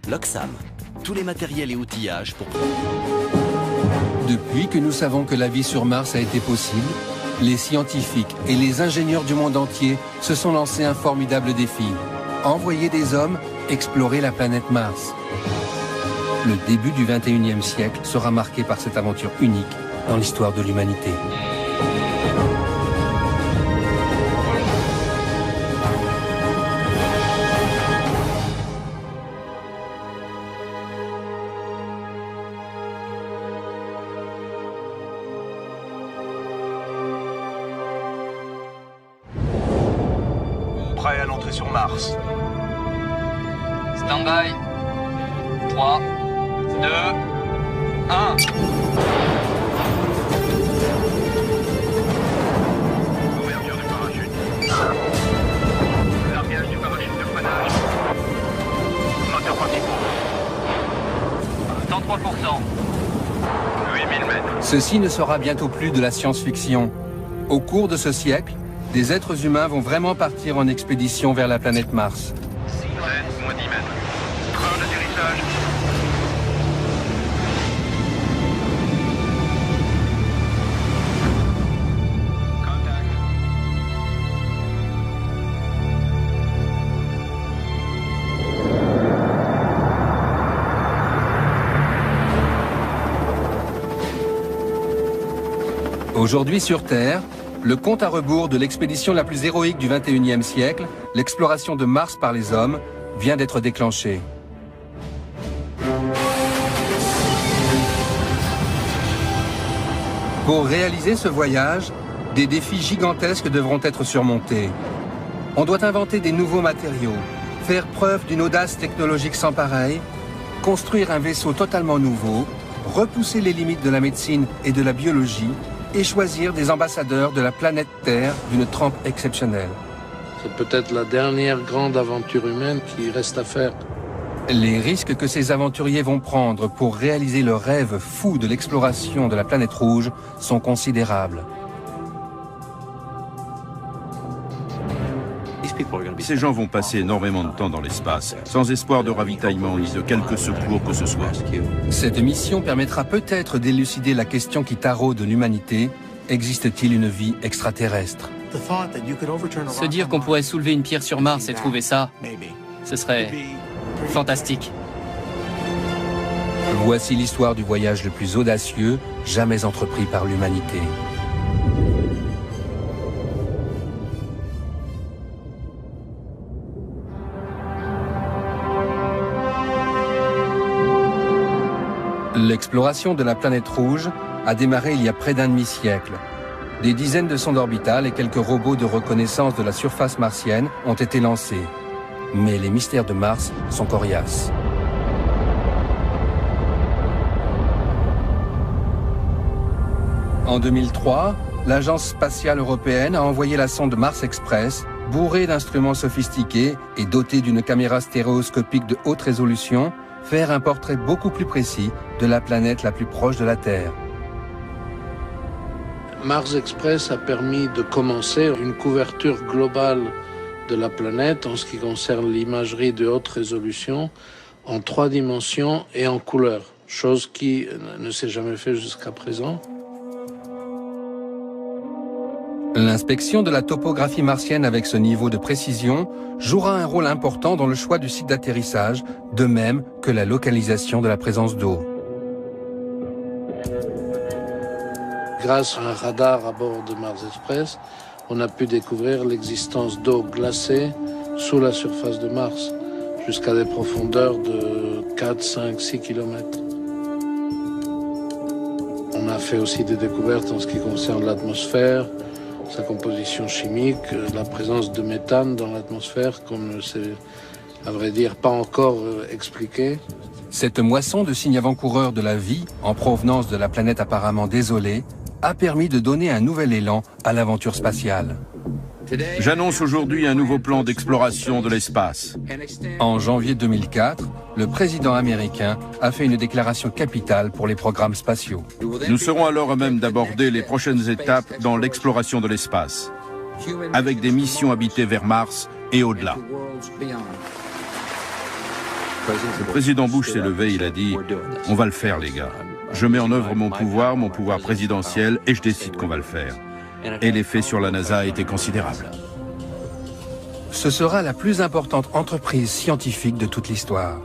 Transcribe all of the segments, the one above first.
L'Oxam, tous les matériels et outillages pour... Depuis que nous savons que la vie sur Mars a été possible, les scientifiques et les ingénieurs du monde entier se sont lancés un formidable défi. Envoyer des hommes explorer la planète Mars. Le début du XXIe siècle sera marqué par cette aventure unique dans l'histoire de l'humanité. Prêt à l'entrée sur Mars. Stand-by. 3, 2, 1. Ouverture du parachute. Largage du parachute de freinage. Moteur principaux. 103%. 8000 mètres. Ceci ne sera bientôt plus de la science-fiction. Au cours de ce siècle, des êtres humains vont vraiment partir en expédition vers la planète Mars. 6 mètres, moins 10 mètres. Train d'atterrissage. Contact. Aujourd'hui sur Terre, le compte à rebours de l'expédition la plus héroïque du XXIe siècle, l'exploration de Mars par les hommes, vient d'être déclenché. Pour réaliser ce voyage, des défis gigantesques devront être surmontés. On doit inventer des nouveaux matériaux, faire preuve d'une audace technologique sans pareille, construire un vaisseau totalement nouveau, repousser les limites de la médecine et de la biologie, et choisir des ambassadeurs de la planète Terre d'une trempe exceptionnelle. C'est peut-être la dernière grande aventure humaine qui reste à faire. Les risques que ces aventuriers vont prendre pour réaliser le rêve fou de l'exploration de la planète rouge sont considérables. Ces gens vont passer énormément de temps dans l'espace, sans espoir de ravitaillement ni de quelque secours que ce soit. Cette mission permettra peut-être d'élucider la question qui taraude l'humanité. Existe-t-il une vie extraterrestre? Se dire qu'on pourrait soulever une pierre sur Mars et trouver ça, ce serait fantastique. Voici l'histoire du voyage le plus audacieux jamais entrepris par l'humanité. L'exploration de la planète rouge a démarré il y a près d'un demi-siècle. Des dizaines de sondes orbitales et quelques robots de reconnaissance de la surface martienne ont été lancés. Mais les mystères de Mars sont coriaces. En 2003, l'Agence spatiale européenne a envoyé la sonde Mars Express, bourrée d'instruments sophistiqués et dotée d'une caméra stéréoscopique de haute résolution, faire un portrait beaucoup plus précis de la planète la plus proche de la Terre. Mars Express a permis de commencer une couverture globale de la planète en ce qui concerne l'imagerie de haute résolution en 3 dimensions et en couleur, chose qui ne s'est jamais fait jusqu'à présent. L'inspection de la topographie martienne avec ce niveau de précision jouera un rôle important dans le choix du site d'atterrissage, de même que la localisation de la présence d'eau. Grâce à un radar à bord de Mars Express, on a pu découvrir l'existence d'eau glacée sous la surface de Mars, jusqu'à des profondeurs de 4, 5, 6 km. On a fait aussi des découvertes en ce qui concerne l'atmosphère, sa composition chimique, la présence de méthane dans l'atmosphère, comme c'est, à vrai dire, pas encore expliqué. Cette moisson de signes avant-coureurs de la vie, en provenance de la planète apparemment désolée, a permis de donner un nouvel élan à l'aventure spatiale. J'annonce aujourd'hui un nouveau plan d'exploration de l'espace. En janvier 2004, le président américain a fait une déclaration capitale pour les programmes spatiaux. Nous serons alors à même d'aborder les prochaines étapes dans l'exploration de l'espace, avec des missions habitées vers Mars et au-delà. Le président Bush s'est levé, il a dit « On va le faire, les gars. Je mets en œuvre mon pouvoir présidentiel, et je décide qu'on va le faire. » Et l'effet sur la NASA a été considérable. Ce sera la plus importante entreprise scientifique de toute l'histoire.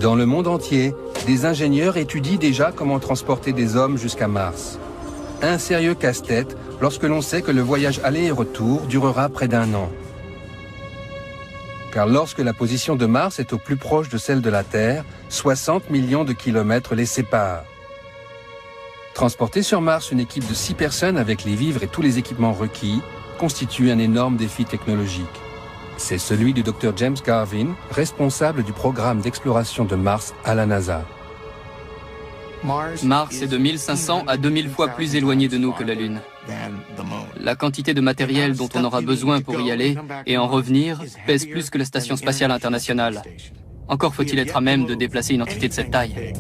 Dans le monde entier, des ingénieurs étudient déjà comment transporter des hommes jusqu'à Mars. Un sérieux casse-tête lorsque l'on sait que le voyage aller et retour durera près d'1 an. Car lorsque la position de Mars est au plus proche de celle de la Terre, 60 millions de kilomètres les séparent. Transporter sur Mars une équipe de 6 personnes avec les vivres et tous les équipements requis constitue un énorme défi technologique. C'est celui du Dr James Garvin, responsable du programme d'exploration de Mars à la NASA. Mars est de 1500 à 2000 fois plus éloigné de nous que la Lune. La quantité de matériel dont on aura besoin pour y aller et en revenir pèse plus que la Station spatiale internationale. Encore faut-il être à même de déplacer une entité de cette taille.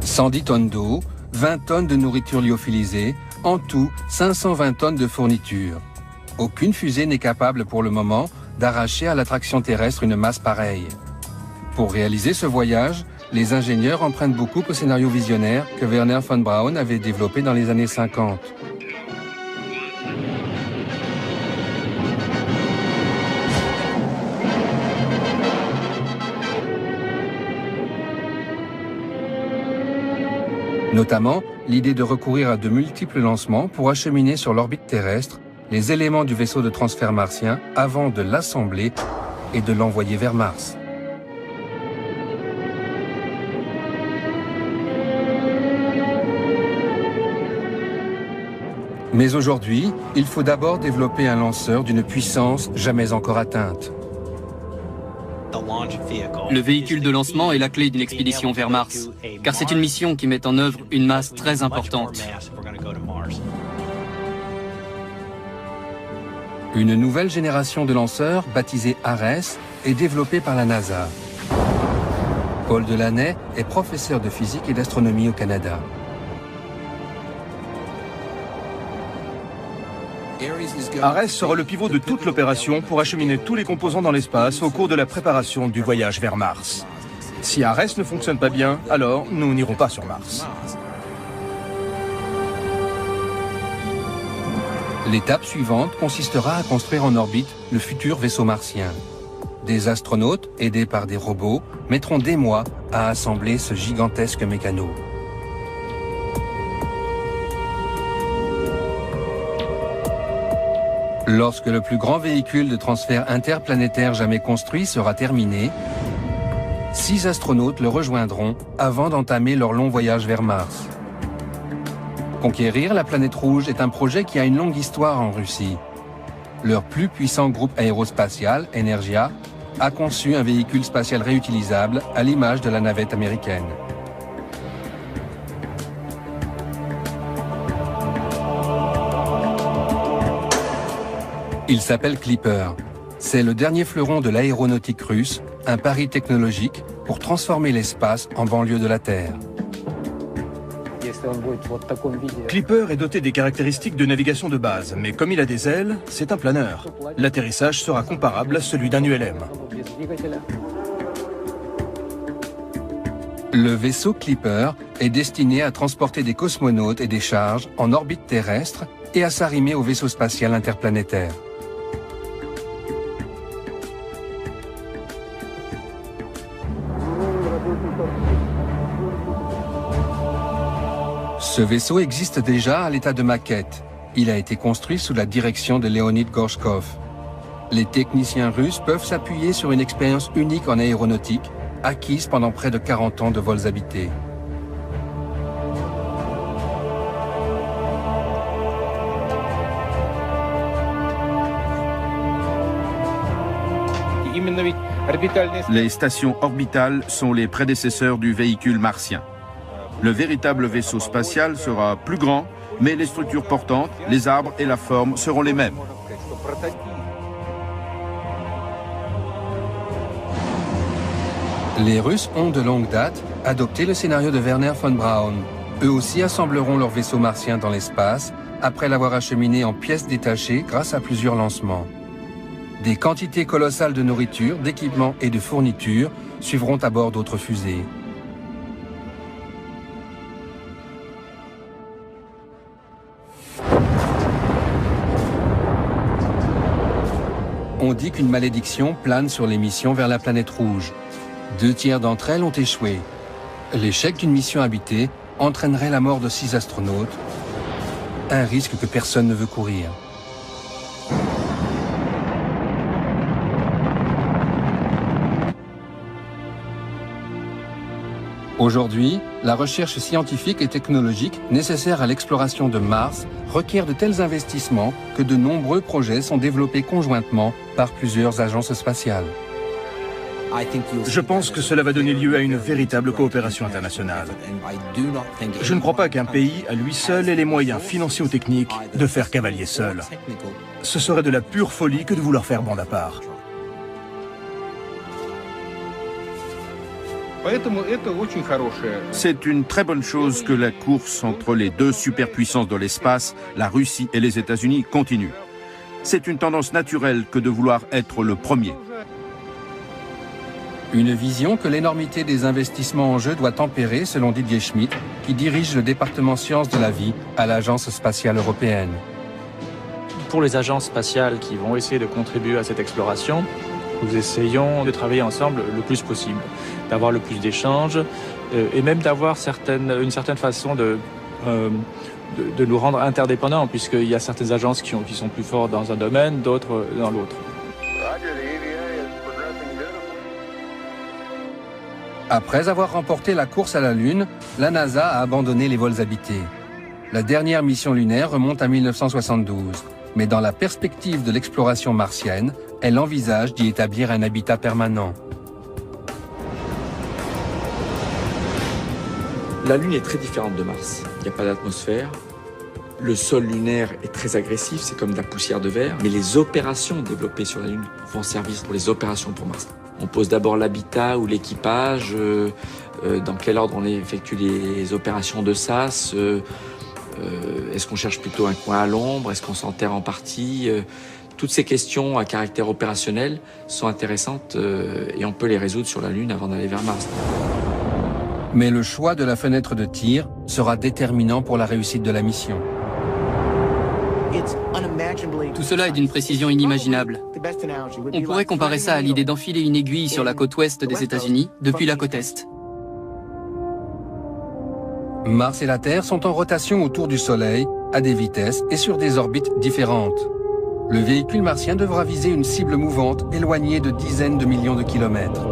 110 tonnes d'eau, 20 tonnes de nourriture lyophilisée, en tout 520 tonnes de fournitures. Aucune fusée n'est capable pour le moment d'arracher à l'attraction terrestre une masse pareille. Pour réaliser ce voyage, les ingénieurs empruntent beaucoup au scénario visionnaire que Wernher von Braun avait développé dans les années 50. Notamment, l'idée de recourir à de multiples lancements pour acheminer sur l'orbite terrestre les éléments du vaisseau de transfert martien avant de l'assembler et de l'envoyer vers Mars. Mais aujourd'hui, il faut d'abord développer un lanceur d'une puissance jamais encore atteinte. Le véhicule de lancement est la clé d'une expédition vers Mars, car c'est une mission qui met en œuvre une masse très importante. Une nouvelle génération de lanceurs, baptisée Ares, est développée par la NASA. Paul Delaney est professeur de physique et d'astronomie au Canada. Ares sera le pivot de toute l'opération pour acheminer tous les composants dans l'espace au cours de la préparation du voyage vers Mars. Si Ares ne fonctionne pas bien, alors nous n'irons pas sur Mars. L'étape suivante consistera à construire en orbite le futur vaisseau martien. Des astronautes, aidés par des robots, mettront des mois à assembler ce gigantesque mécano. Lorsque le plus grand véhicule de transfert interplanétaire jamais construit sera terminé, 6 astronautes le rejoindront avant d'entamer leur long voyage vers Mars. Conquérir la planète rouge est un projet qui a une longue histoire en Russie. Leur plus puissant groupe aérospatial, Energia, a conçu un véhicule spatial réutilisable à l'image de la navette américaine. Il s'appelle Clipper. C'est le dernier fleuron de l'aéronautique russe, un pari technologique pour transformer l'espace en banlieue de la Terre. Clipper est doté des caractéristiques de navigation de base, mais comme il a des ailes, c'est un planeur. L'atterrissage sera comparable à celui d'un ULM. Le vaisseau Clipper est destiné à transporter des cosmonautes et des charges en orbite terrestre et à s'arrimer au vaisseau spatial interplanétaire. Ce vaisseau existe déjà à l'état de maquette. Il a été construit sous la direction de Leonid Gorshkov. Les techniciens russes peuvent s'appuyer sur une expérience unique en aéronautique, acquise pendant près de 40 ans de vols habités. Les stations orbitales sont les prédécesseurs du véhicule martien. Le véritable vaisseau spatial sera plus grand, mais les structures portantes, les arbres et la forme seront les mêmes. Les Russes ont de longue date adopté le scénario de Wernher von Braun. Eux aussi assembleront leur vaisseau martien dans l'espace après l'avoir acheminé en pièces détachées grâce à plusieurs lancements. Des quantités colossales de nourriture, d'équipements et de fournitures suivront à bord d'autres fusées. On dit qu'une malédiction plane sur les missions vers la planète rouge. 2 tiers d'entre elles ont échoué. L'échec d'une mission habitée entraînerait la mort de 6 astronautes, un risque que personne ne veut courir. Aujourd'hui, la recherche scientifique et technologique nécessaire à l'exploration de Mars requiert de tels investissements que de nombreux projets sont développés conjointement par plusieurs agences spatiales. Je pense que cela va donner lieu à une véritable coopération internationale. Je ne crois pas qu'un pays, à lui seul, ait les moyens financiers ou techniques de faire cavalier seul. Ce serait de la pure folie que de vouloir faire bande à part. C'est une très bonne chose que la course entre les 2 superpuissances de l'espace, la Russie et les États-Unis, continue. C'est une tendance naturelle que de vouloir être le premier. Une vision que l'énormité des investissements en jeu doit tempérer, selon Didier Schmidt, qui dirige le département sciences de la vie à l'Agence spatiale européenne. Pour les agences spatiales qui vont essayer de contribuer à cette exploration, nous essayons de travailler ensemble le plus possible, d'avoir le plus d'échanges et même d'avoir une certaine façon de nous rendre interdépendants, puisqu'il y a certaines agences qui sont plus fortes dans un domaine, d'autres dans l'autre. Après avoir remporté la course à la Lune, la NASA a abandonné les vols habités. La dernière mission lunaire remonte à 1972, mais dans la perspective de l'exploration martienne, elle envisage d'y établir un habitat permanent. La Lune est très différente de Mars. Il n'y a pas d'atmosphère. Le sol lunaire est très agressif, c'est comme de la poussière de verre. Mais les opérations développées sur la Lune vont servir pour les opérations pour Mars. On pose d'abord l'habitat ou l'équipage, dans quel ordre on effectue les opérations de SAS, est-ce qu'on cherche plutôt un coin à l'ombre, est-ce qu'on s'enterre en partie. Toutes ces questions à caractère opérationnel sont intéressantes et on peut les résoudre sur la Lune avant d'aller vers Mars. Mais le choix de la fenêtre de tir sera déterminant pour la réussite de la mission. Tout cela est d'une précision inimaginable. On pourrait comparer ça à l'idée d'enfiler une aiguille sur la côte ouest des États-Unis depuis la côte est. Mars et la Terre sont en rotation autour du Soleil, à des vitesses et sur des orbites différentes. Le véhicule martien devra viser une cible mouvante éloignée de dizaines de millions de kilomètres.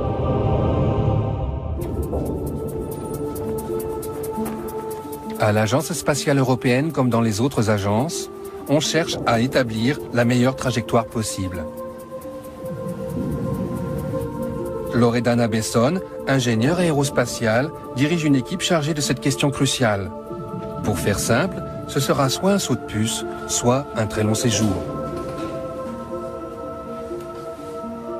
À l'Agence spatiale européenne comme dans les autres agences, on cherche à établir la meilleure trajectoire possible. Loredana Besson, ingénieure aérospatiale, dirige une équipe chargée de cette question cruciale. Pour faire simple, ce sera soit un saut de puce, soit un très long séjour.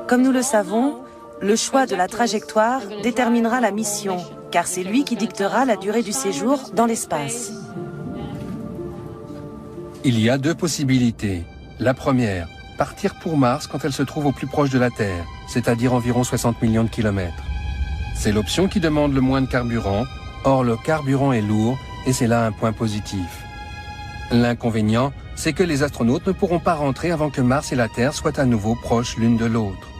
Comme nous le savons, le choix de la trajectoire déterminera la mission, car c'est lui qui dictera la durée du séjour dans l'espace. Il y a 2 possibilités. La première, partir pour Mars quand elle se trouve au plus proche de la Terre, c'est-à-dire environ 60 millions de kilomètres. C'est l'option qui demande le moins de carburant, or le carburant est lourd et c'est là un point positif. L'inconvénient, c'est que les astronautes ne pourront pas rentrer avant que Mars et la Terre soient à nouveau proches l'une de l'autre.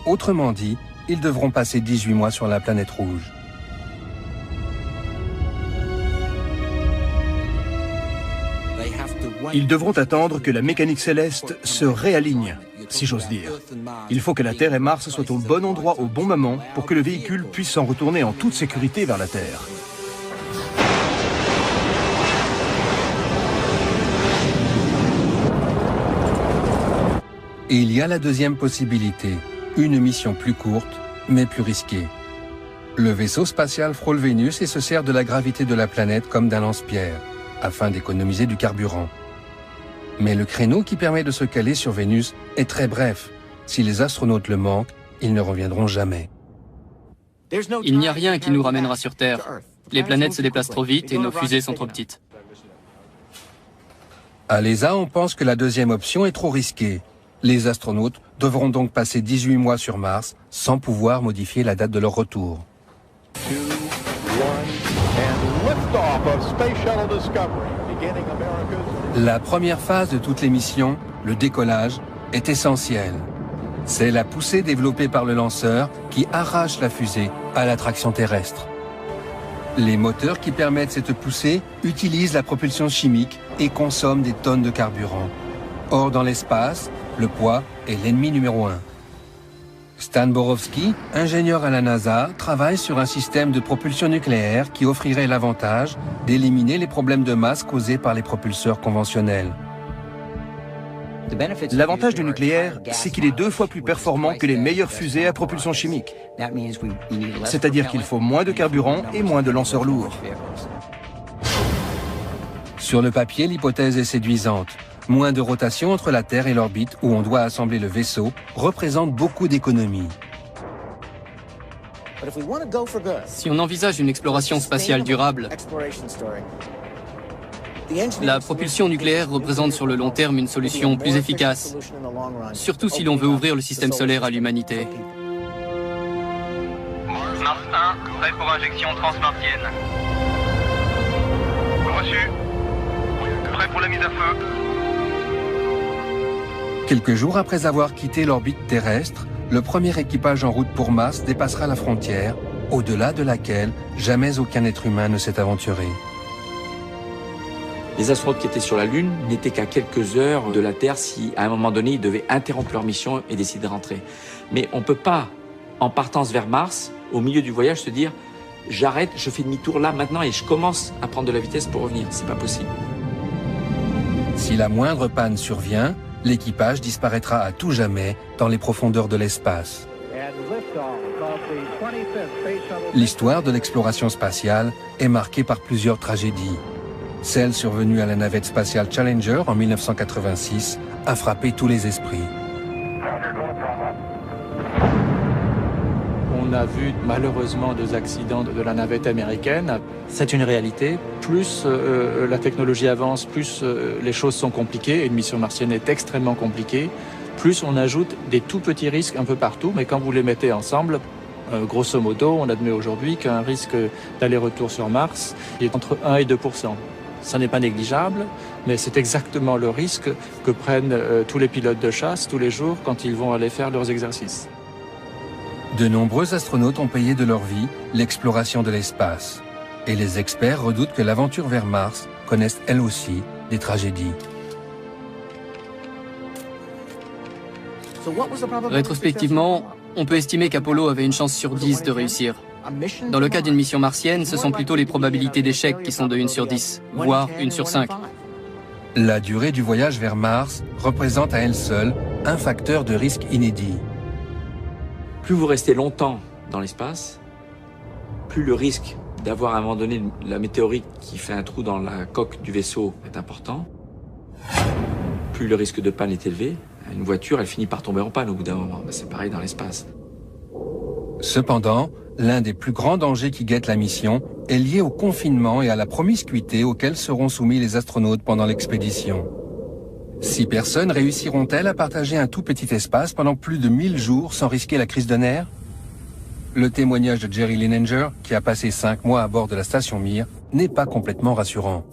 Autrement dit, ils devront passer 18 mois sur la planète rouge. Ils devront attendre que la mécanique céleste se réaligne, si j'ose dire. Il faut que la Terre et Mars soient au bon endroit au bon moment pour que le véhicule puisse s'en retourner en toute sécurité vers la Terre. Et il y a la deuxième possibilité, une mission plus courte, mais plus risquée. Le vaisseau spatial frôle Vénus et se sert de la gravité de la planète comme d'un lance-pierre, afin d'économiser du carburant. Mais le créneau qui permet de se caler sur Vénus est très bref. Si les astronautes le manquent, ils ne reviendront jamais. Il n'y a rien qui nous ramènera sur Terre. Les planètes se déplacent trop vite et nos fusées sont trop petites. À l'ESA, on pense que la deuxième option est trop risquée. Les astronautes devront donc passer 18 mois sur Mars sans pouvoir modifier la date de leur retour. 2, 1, and liftoff of Space Shuttle Discovery, beginning America's... La première phase de toutes les missions, le décollage, est essentielle. C'est la poussée développée par le lanceur qui arrache la fusée à l'attraction terrestre. Les moteurs qui permettent cette poussée utilisent la propulsion chimique et consomment des tonnes de carburant. Or, dans l'espace, le poids est l'ennemi numéro 1. Stan Borowski, ingénieur à la NASA, travaille sur un système de propulsion nucléaire qui offrirait l'avantage d'éliminer les problèmes de masse causés par les propulseurs conventionnels. L'avantage du nucléaire, c'est qu'il est 2 fois plus performant que les meilleures fusées à propulsion chimique. C'est-à-dire qu'il faut moins de carburant et moins de lanceurs lourds. Sur le papier, l'hypothèse est séduisante. Moins de rotation entre la Terre et l'orbite où on doit assembler le vaisseau représente beaucoup d'économies. Si on envisage une exploration spatiale durable, la propulsion nucléaire représente sur le long terme une solution plus efficace, surtout si l'on veut ouvrir le système solaire à l'humanité. Mars 1, prêt pour injection transmartienne. Reçu. Prêt pour la mise à feu. Quelques jours après avoir quitté l'orbite terrestre, le premier équipage en route pour Mars dépassera la frontière, au-delà de laquelle jamais aucun être humain ne s'est aventuré. Les astronautes qui étaient sur la Lune n'étaient qu'à quelques heures de la Terre si, à un moment donné, ils devaient interrompre leur mission et décider de rentrer. Mais on ne peut pas, en partance vers Mars, au milieu du voyage, se dire « j'arrête, je fais demi-tour là, maintenant, et je commence à prendre de la vitesse pour revenir ». C'est pas possible. Si la moindre panne survient, l'équipage disparaîtra à tout jamais dans les profondeurs de l'espace. L'histoire de l'exploration spatiale est marquée par plusieurs tragédies. Celle survenue à la navette spatiale Challenger en 1986 a frappé tous les esprits. On a vu malheureusement 2 accidents de la navette américaine. C'est une réalité. Plus la technologie avance, plus les choses sont compliquées et une mission martienne est extrêmement compliquée. Plus on ajoute des tout petits risques un peu partout, mais quand vous les mettez ensemble, grosso modo, on admet aujourd'hui qu'un risque d'aller-retour sur Mars est entre 1 et 2%. Ça n'est pas négligeable, mais c'est exactement le risque que prennent tous les pilotes de chasse tous les jours quand ils vont aller faire leurs exercices. De nombreux astronautes ont payé de leur vie l'exploration de l'espace. Et les experts redoutent que l'aventure vers Mars connaisse elle aussi des tragédies. Rétrospectivement, on peut estimer qu'Apollo avait une chance sur 10 de réussir. Dans le cas d'une mission martienne, ce sont plutôt les probabilités d'échec qui sont de 1 sur 10, voire 1 sur 5. La durée du voyage vers Mars représente à elle seule un facteur de risque inédit. Plus vous restez longtemps dans l'espace, plus le risque d'avoir à un moment donné la météorite qui fait un trou dans la coque du vaisseau est important, plus le risque de panne est élevé. Une voiture, elle finit par tomber en panne au bout d'un moment. C'est pareil dans l'espace. Cependant, l'un des plus grands dangers qui guettent la mission est lié au confinement et à la promiscuité auxquels seront soumis les astronautes pendant l'expédition. 6 personnes réussiront-elles à partager un tout petit espace pendant plus de 1000 jours sans risquer la crise de nerfs? Le témoignage de Jerry Linenger, qui a passé 5 mois à bord de la station Mir, n'est pas complètement rassurant.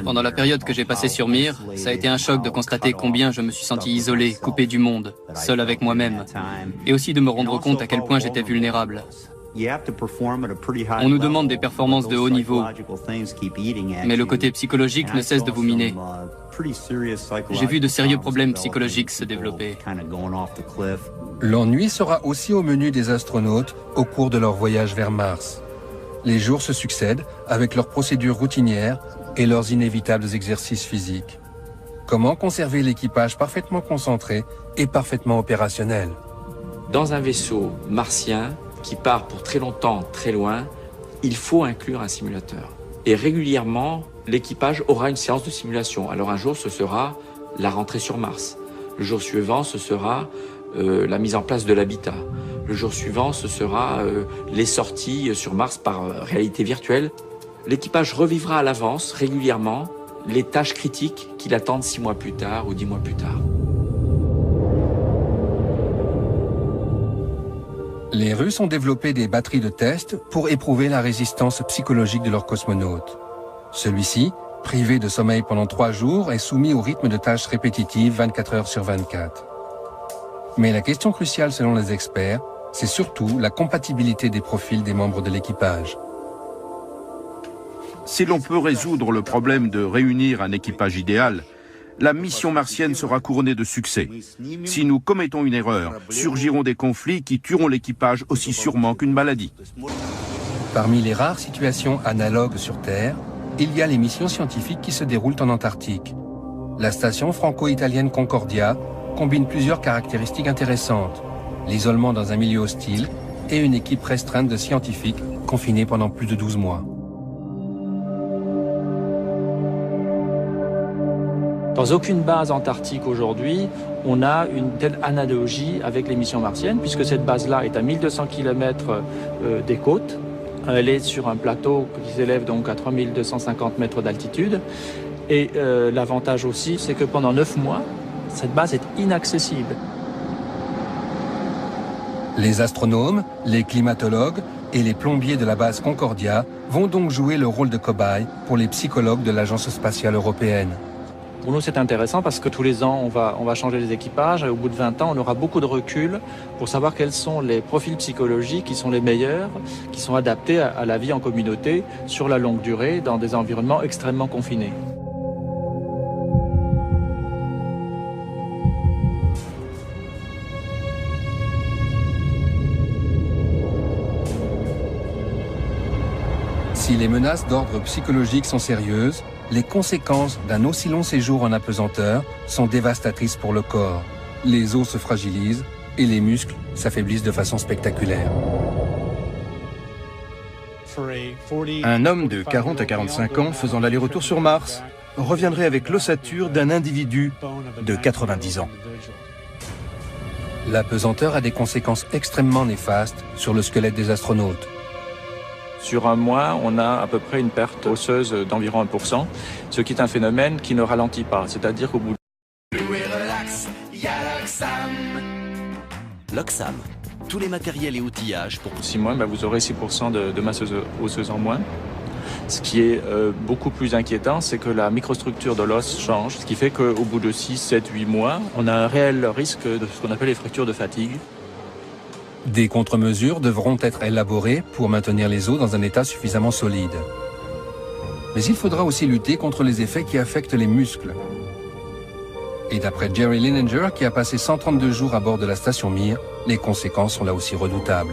Pendant la période que j'ai passée sur Mir, ça a été un choc de constater combien je me suis senti isolé, coupé du monde, seul avec moi-même, et aussi de me rendre compte à quel point j'étais vulnérable. On nous demande des performances de haut niveau, mais le côté psychologique ne cesse de vous miner. J'ai vu de sérieux problèmes psychologiques se développer. L'ennui sera aussi au menu des astronautes au cours de leur voyage vers Mars. Les jours se succèdent avec leurs procédures routinières et leurs inévitables exercices physiques. Comment conserver l'équipage parfaitement concentré et parfaitement opérationnel? Dans un vaisseau martien qui part pour très longtemps, très loin, il faut inclure un simulateur. Et régulièrement, l'équipage aura une séance de simulation. Alors un jour, ce sera la rentrée sur Mars. Le jour suivant, ce sera la mise en place de l'habitat. Le jour suivant, ce sera les sorties sur Mars par réalité virtuelle. L'équipage revivra à l'avance, régulièrement, les tâches critiques qui l'attendent 6 mois plus tard ou 10 mois plus tard. Les Russes ont développé des batteries de test pour éprouver la résistance psychologique de leurs cosmonautes. Celui-ci, privé de sommeil pendant 3 jours, est soumis au rythme de tâches répétitives 24 heures sur 24. Mais la question cruciale selon les experts, c'est surtout la compatibilité des profils des membres de l'équipage. Si l'on peut résoudre le problème de réunir un équipage idéal, la mission martienne sera couronnée de succès. Si nous commettons une erreur, surgiront des conflits qui tueront l'équipage aussi sûrement qu'une maladie. Parmi les rares situations analogues sur Terre, il y a les missions scientifiques qui se déroulent en Antarctique. La station franco-italienne Concordia combine plusieurs caractéristiques intéressantes. L'isolement dans un milieu hostile et une équipe restreinte de scientifiques confinés pendant plus de 12 mois. Dans aucune base antarctique aujourd'hui, on a une telle analogie avec les missions martiennes, puisque cette base-là est à 1200 km des côtes. Elle est sur un plateau qui s'élève donc à 3250 mètres d'altitude. Et l'avantage aussi, c'est que pendant 9 mois, cette base est inaccessible. Les astronomes, les climatologues et les plombiers de la base Concordia vont donc jouer le rôle de cobayes pour les psychologues de l'Agence spatiale européenne. Pour nous, c'est intéressant parce que tous les ans, on va changer les équipages. Et au bout de 20 ans, on aura beaucoup de recul pour savoir quels sont les profils psychologiques qui sont les meilleurs, qui sont adaptés à la vie en communauté sur la longue durée dans des environnements extrêmement confinés. Si les menaces d'ordre psychologique sont sérieuses, les conséquences d'un aussi long séjour en apesanteur sont dévastatrices pour le corps. Les os se fragilisent et les muscles s'affaiblissent de façon spectaculaire. Un homme de 40 à 45 ans faisant l'aller-retour sur Mars reviendrait avec l'ossature d'un individu de 90 ans. L'apesanteur a des conséquences extrêmement néfastes sur le squelette des astronautes. Sur un mois, on a à peu près une perte osseuse d'environ 1%, ce qui est un phénomène qui ne ralentit pas. C'est-à-dire qu'au bout de... L'Oxam, tous les matériels et outillages pour 6 mois, vous aurez 6% de masse osseuse en moins. Ce qui est beaucoup plus inquiétant, c'est que la microstructure de l'os change, ce qui fait qu'au bout de 6, 7, 8 mois, on a un réel risque de ce qu'on appelle les fractures de fatigue. Des contre-mesures devront être élaborées pour maintenir les os dans un état suffisamment solide. Mais il faudra aussi lutter contre les effets qui affectent les muscles. Et d'après Jerry Linenger, qui a passé 132 jours à bord de la station Mir, les conséquences sont là aussi redoutables.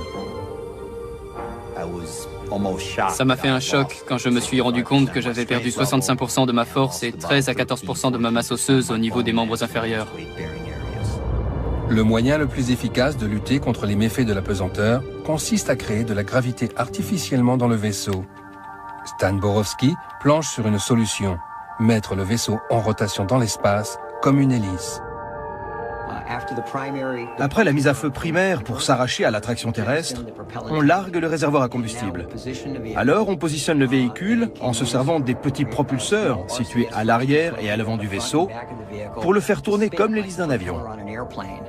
Ça m'a fait un choc quand je me suis rendu compte que j'avais perdu 65% de ma force et 13 à 14% de ma masse osseuse au niveau des membres inférieurs. Le moyen le plus efficace de lutter contre les méfaits de l'apesanteur consiste à créer de la gravité artificiellement dans le vaisseau. Stan Borowski planche sur une solution, mettre le vaisseau en rotation dans l'espace comme une hélice. Après la mise à feu primaire pour s'arracher à l'attraction terrestre, on largue le réservoir à combustible. Alors on positionne le véhicule en se servant des petits propulseurs situés à l'arrière et à l'avant du vaisseau pour le faire tourner comme l'hélice d'un avion.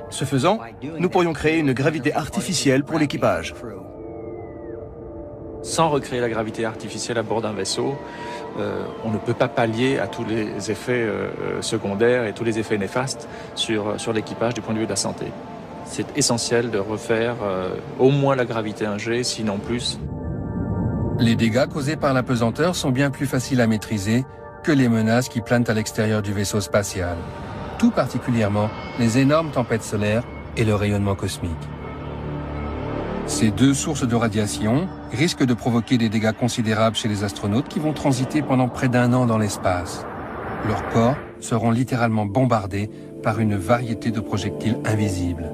Ce faisant, nous pourrions créer une gravité artificielle pour l'équipage. Sans recréer la gravité artificielle à bord d'un vaisseau, on ne peut pas pallier à tous les effets secondaires et tous les effets néfastes sur l'équipage du point de vue de la santé. C'est essentiel de refaire au moins la gravité 1G, sinon plus. Les dégâts causés par l'apesanteur sont bien plus faciles à maîtriser que les menaces qui planent à l'extérieur du vaisseau spatial. Tout particulièrement les énormes tempêtes solaires et le rayonnement cosmique. Ces deux sources de radiation risquent de provoquer des dégâts considérables chez les astronautes qui vont transiter pendant près d'1 an dans l'espace. Leurs corps seront littéralement bombardés par une variété de projectiles invisibles.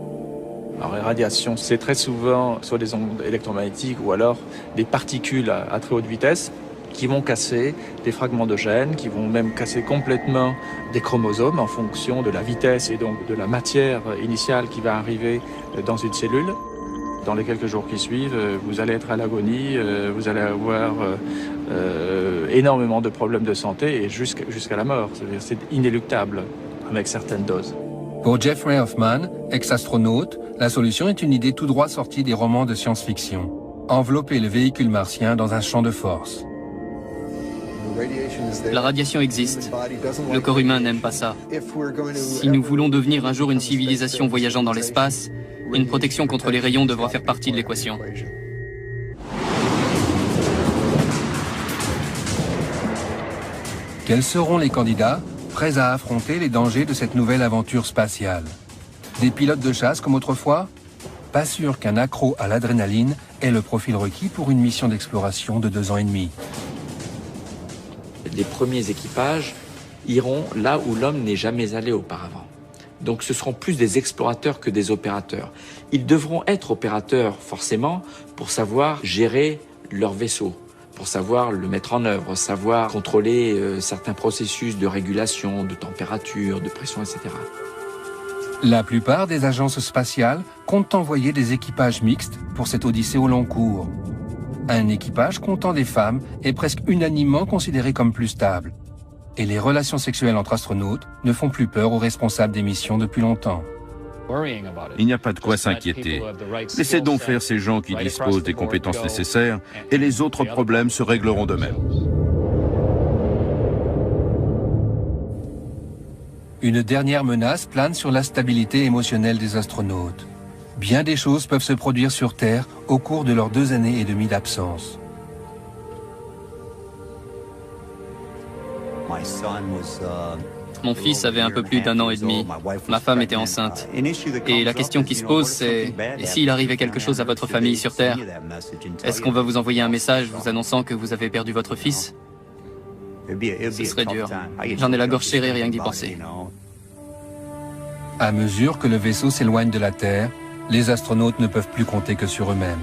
Alors les radiations, c'est très souvent soit des ondes électromagnétiques ou alors des particules à très haute vitesse. qui vont casser des fragments de gènes, qui vont même casser complètement des chromosomes en fonction de la vitesse et donc de la matière initiale qui va arriver dans une cellule. Dans les quelques jours qui suivent, vous allez être à l'agonie, vous allez avoir énormément de problèmes de santé et jusqu'à la mort. C'est inéluctable avec certaines doses. Pour Jeffrey Hoffman, ex-astronaute, la solution est une idée tout droit sortie des romans de science-fiction. Envelopper le véhicule martien dans un champ de force. La radiation existe. Le corps humain n'aime pas ça. Si nous voulons devenir un jour une civilisation voyageant dans l'espace, une protection contre les rayons devra faire partie de l'équation. Quels seront les candidats prêts à affronter les dangers de cette nouvelle aventure spatiale? Des pilotes de chasse comme autrefois? Pas sûr qu'un accro à l'adrénaline ait le profil requis pour une mission d'exploration de 2 ans et demi. Les premiers équipages iront là où l'homme n'est jamais allé auparavant. Donc ce seront plus des explorateurs que des opérateurs. Ils devront être opérateurs forcément pour savoir gérer leur vaisseau, pour savoir le mettre en œuvre, savoir contrôler certains processus de régulation, de température, de pression, etc. La plupart des agences spatiales comptent envoyer des équipages mixtes pour cette odyssée au long cours. Un équipage comptant des femmes est presque unanimement considéré comme plus stable. Et les relations sexuelles entre astronautes ne font plus peur aux responsables des missions depuis longtemps. Il n'y a pas de quoi s'inquiéter. Laissez donc faire ces gens qui disposent des compétences nécessaires et les autres problèmes se régleront d'eux-mêmes. Une dernière menace plane sur la stabilité émotionnelle des astronautes. Bien des choses peuvent se produire sur Terre au cours de leurs 2 années et demie d'absence. Mon fils avait un peu plus d'1 an et demi. Ma femme était enceinte. Et la question qui se pose, c'est « Et s'il arrivait quelque chose à votre famille sur Terre, est-ce qu'on va vous envoyer un message vous annonçant que vous avez perdu votre fils ?» Ce serait dur. J'en ai la gorge serrée rien que d'y penser. À mesure que le vaisseau s'éloigne de la Terre, les astronautes ne peuvent plus compter que sur eux-mêmes.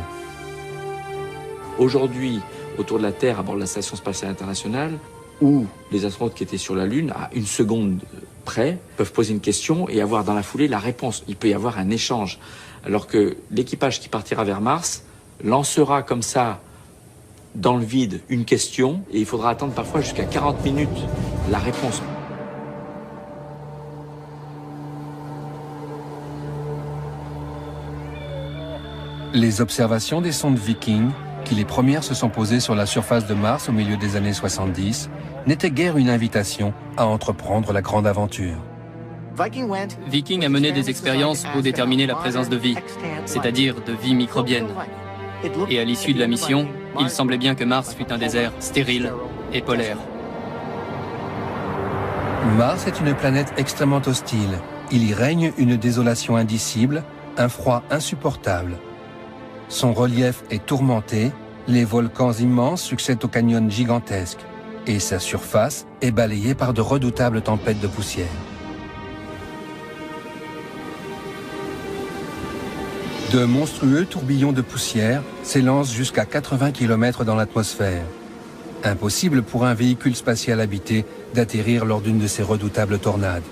Aujourd'hui, autour de la Terre, à bord de la Station Spatiale Internationale, où les astronautes qui étaient sur la Lune, à 1 seconde près, peuvent poser une question et avoir dans la foulée la réponse. Il peut y avoir un échange. Alors que l'équipage qui partira vers Mars lancera comme ça, dans le vide, une question, et il faudra attendre parfois jusqu'à 40 minutes la réponse. Les observations des sondes Viking, qui les premières se sont posées sur la surface de Mars au milieu des années 70, n'étaient guère une invitation à entreprendre la grande aventure. Viking a mené des expériences pour déterminer la présence de vie, c'est-à-dire de vie microbienne. Et à l'issue de la mission, il semblait bien que Mars fût un désert stérile et polaire. Mars est une planète extrêmement hostile. Il y règne une désolation indicible, un froid insupportable. Son relief est tourmenté, les volcans immenses succèdent aux canyons gigantesques, et sa surface est balayée par de redoutables tempêtes de poussière. De monstrueux tourbillons de poussière s'élancent jusqu'à 80 km dans l'atmosphère. Impossible pour un véhicule spatial habité d'atterrir lors d'une de ces redoutables tornades.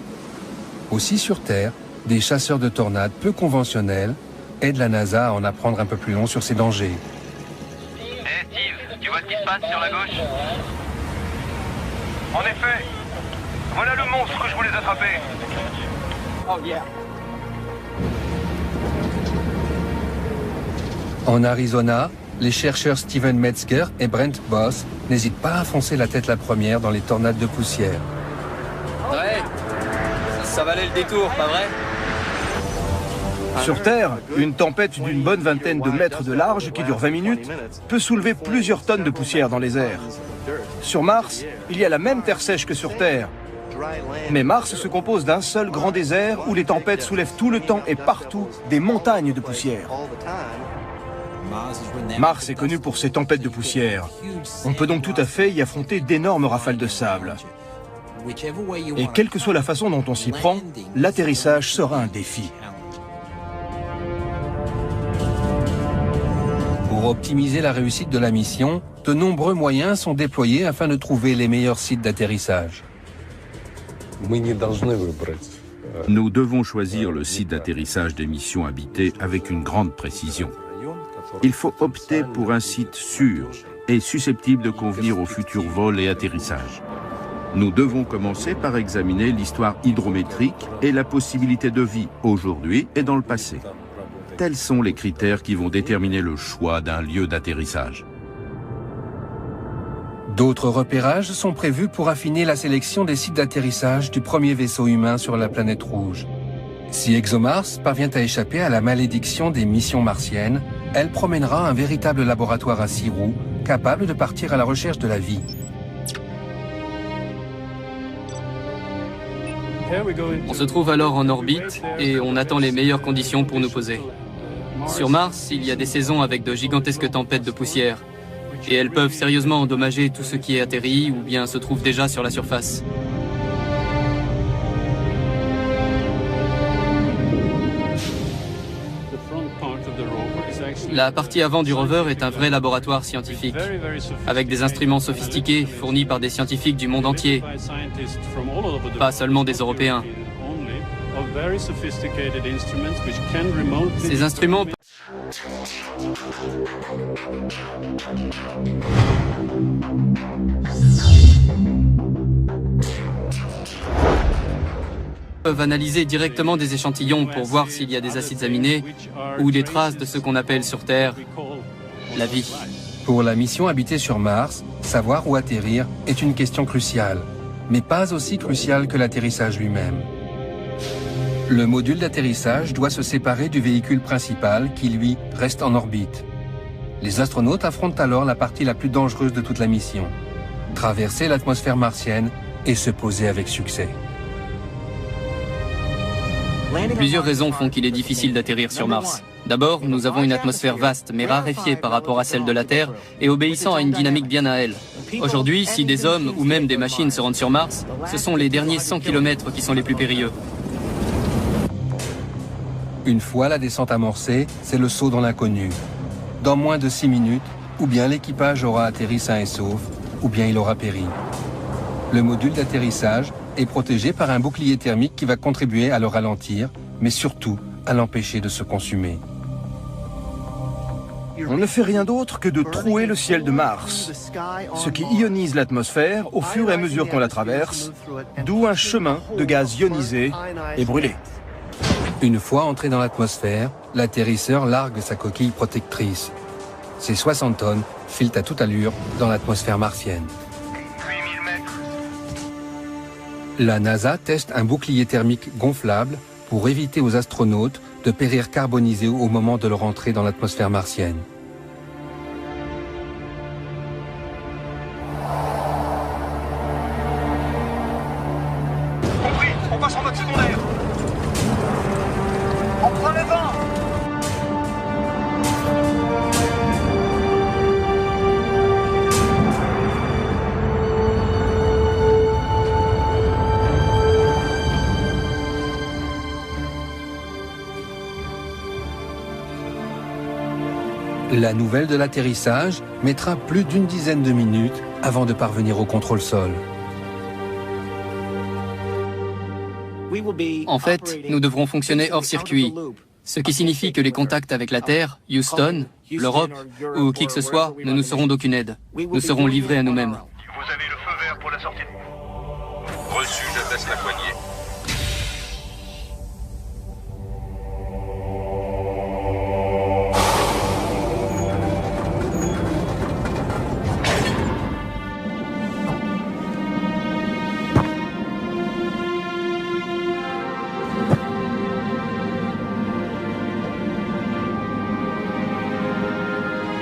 Aussi sur Terre, des chasseurs de tornades peu conventionnels aident la NASA à en apprendre un peu plus long sur ces dangers. Hey Steve, tu vois ce qui se passe sur la gauche? En effet, voilà le monstre que je voulais attraper. Oh yeah. En Arizona, les chercheurs Steven Metzger et Brent Boss n'hésitent pas à foncer la tête la première dans les tornades de poussière. Ouais, ça valait le détour, pas vrai? Sur Terre, une tempête d'une bonne vingtaine de mètres de large qui dure 20 minutes peut soulever plusieurs tonnes de poussière dans les airs. Sur Mars, il y a la même terre sèche que sur Terre. Mais Mars se compose d'un seul grand désert où les tempêtes soulèvent tout le temps et partout des montagnes de poussière. Mars est connu pour ses tempêtes de poussière. On peut donc tout à fait y affronter d'énormes rafales de sable. Et quelle que soit la façon dont on s'y prend, l'atterrissage sera un défi. Pour Pour optimiser la réussite de la mission, de nombreux moyens sont déployés afin de trouver les meilleurs sites d'atterrissage. Nous devons choisir le site d'atterrissage des missions habitées avec une grande précision. Il faut opter pour un site sûr et susceptible de convenir aux futurs vols et atterrissages. Nous devons commencer par examiner l'histoire hydrométrique et la possibilité de vie aujourd'hui et dans le passé. Tels sont les critères qui vont déterminer le choix d'un lieu d'atterrissage. D'autres repérages sont prévus pour affiner la sélection des sites d'atterrissage du premier vaisseau humain sur la planète rouge. Si ExoMars parvient à échapper à la malédiction des missions martiennes, elle promènera un véritable laboratoire à 6 roues, capable de partir à la recherche de la vie. On se trouve alors en orbite et on attend les meilleures conditions pour nous poser. Sur Mars, il y a des saisons avec de gigantesques tempêtes de poussière. Et elles peuvent sérieusement endommager tout ce qui est atterri ou bien se trouve déjà sur la surface. La partie avant du rover est un vrai laboratoire scientifique, avec des instruments sophistiqués fournis par des scientifiques du monde entier, pas seulement des Européens. Ces instruments peuvent analyser directement des échantillons pour voir s'il y a des acides aminés ou des traces de ce qu'on appelle sur Terre la vie. Pour la mission habitée sur Mars, savoir où atterrir est une question cruciale, mais pas aussi cruciale que l'atterrissage lui-même. Le module d'atterrissage doit se séparer du véhicule principal qui, lui, reste en orbite. Les astronautes affrontent alors la partie la plus dangereuse de toute la mission, traverser l'atmosphère martienne et se poser avec succès. Plusieurs raisons font qu'il est difficile d'atterrir sur Mars. D'abord, nous avons une atmosphère vaste mais raréfiée par rapport à celle de la Terre et obéissant à une dynamique bien à elle. Aujourd'hui, si des hommes ou même des machines se rendent sur Mars, ce sont les derniers 100 km qui sont les plus périlleux. Une fois la descente amorcée, c'est le saut dans l'inconnu. Dans moins de 6 minutes, ou bien l'équipage aura atterri sain et sauf, ou bien il aura péri. Le module d'atterrissage est protégé par un bouclier thermique qui va contribuer à le ralentir, mais surtout à l'empêcher de se consumer. On ne fait rien d'autre que de trouer le ciel de Mars, ce qui ionise l'atmosphère au fur et à mesure qu'on la traverse, d'où un chemin de gaz ionisé et brûlé. Une fois entré dans l'atmosphère, l'atterrisseur largue sa coquille protectrice. Ces 60 tonnes filent à toute allure dans l'atmosphère martienne. 8000 mètres. La NASA teste un bouclier thermique gonflable pour éviter aux astronautes de périr carbonisés au moment de leur entrée dans l'atmosphère martienne. Compris, on passe en mode secondaire. On prend le vent. La nouvelle de l'atterrissage mettra plus d'une dizaine de minutes avant de parvenir au contrôle sol. En fait, nous devrons fonctionner hors circuit, ce qui signifie que les contacts avec la Terre, Houston, l'Europe ou qui que ce soit ne nous seront d'aucune aide. Nous serons livrés à nous-mêmes. Vous avez le feu vert pour la sortie. Reçu, j'abaisse la poignée.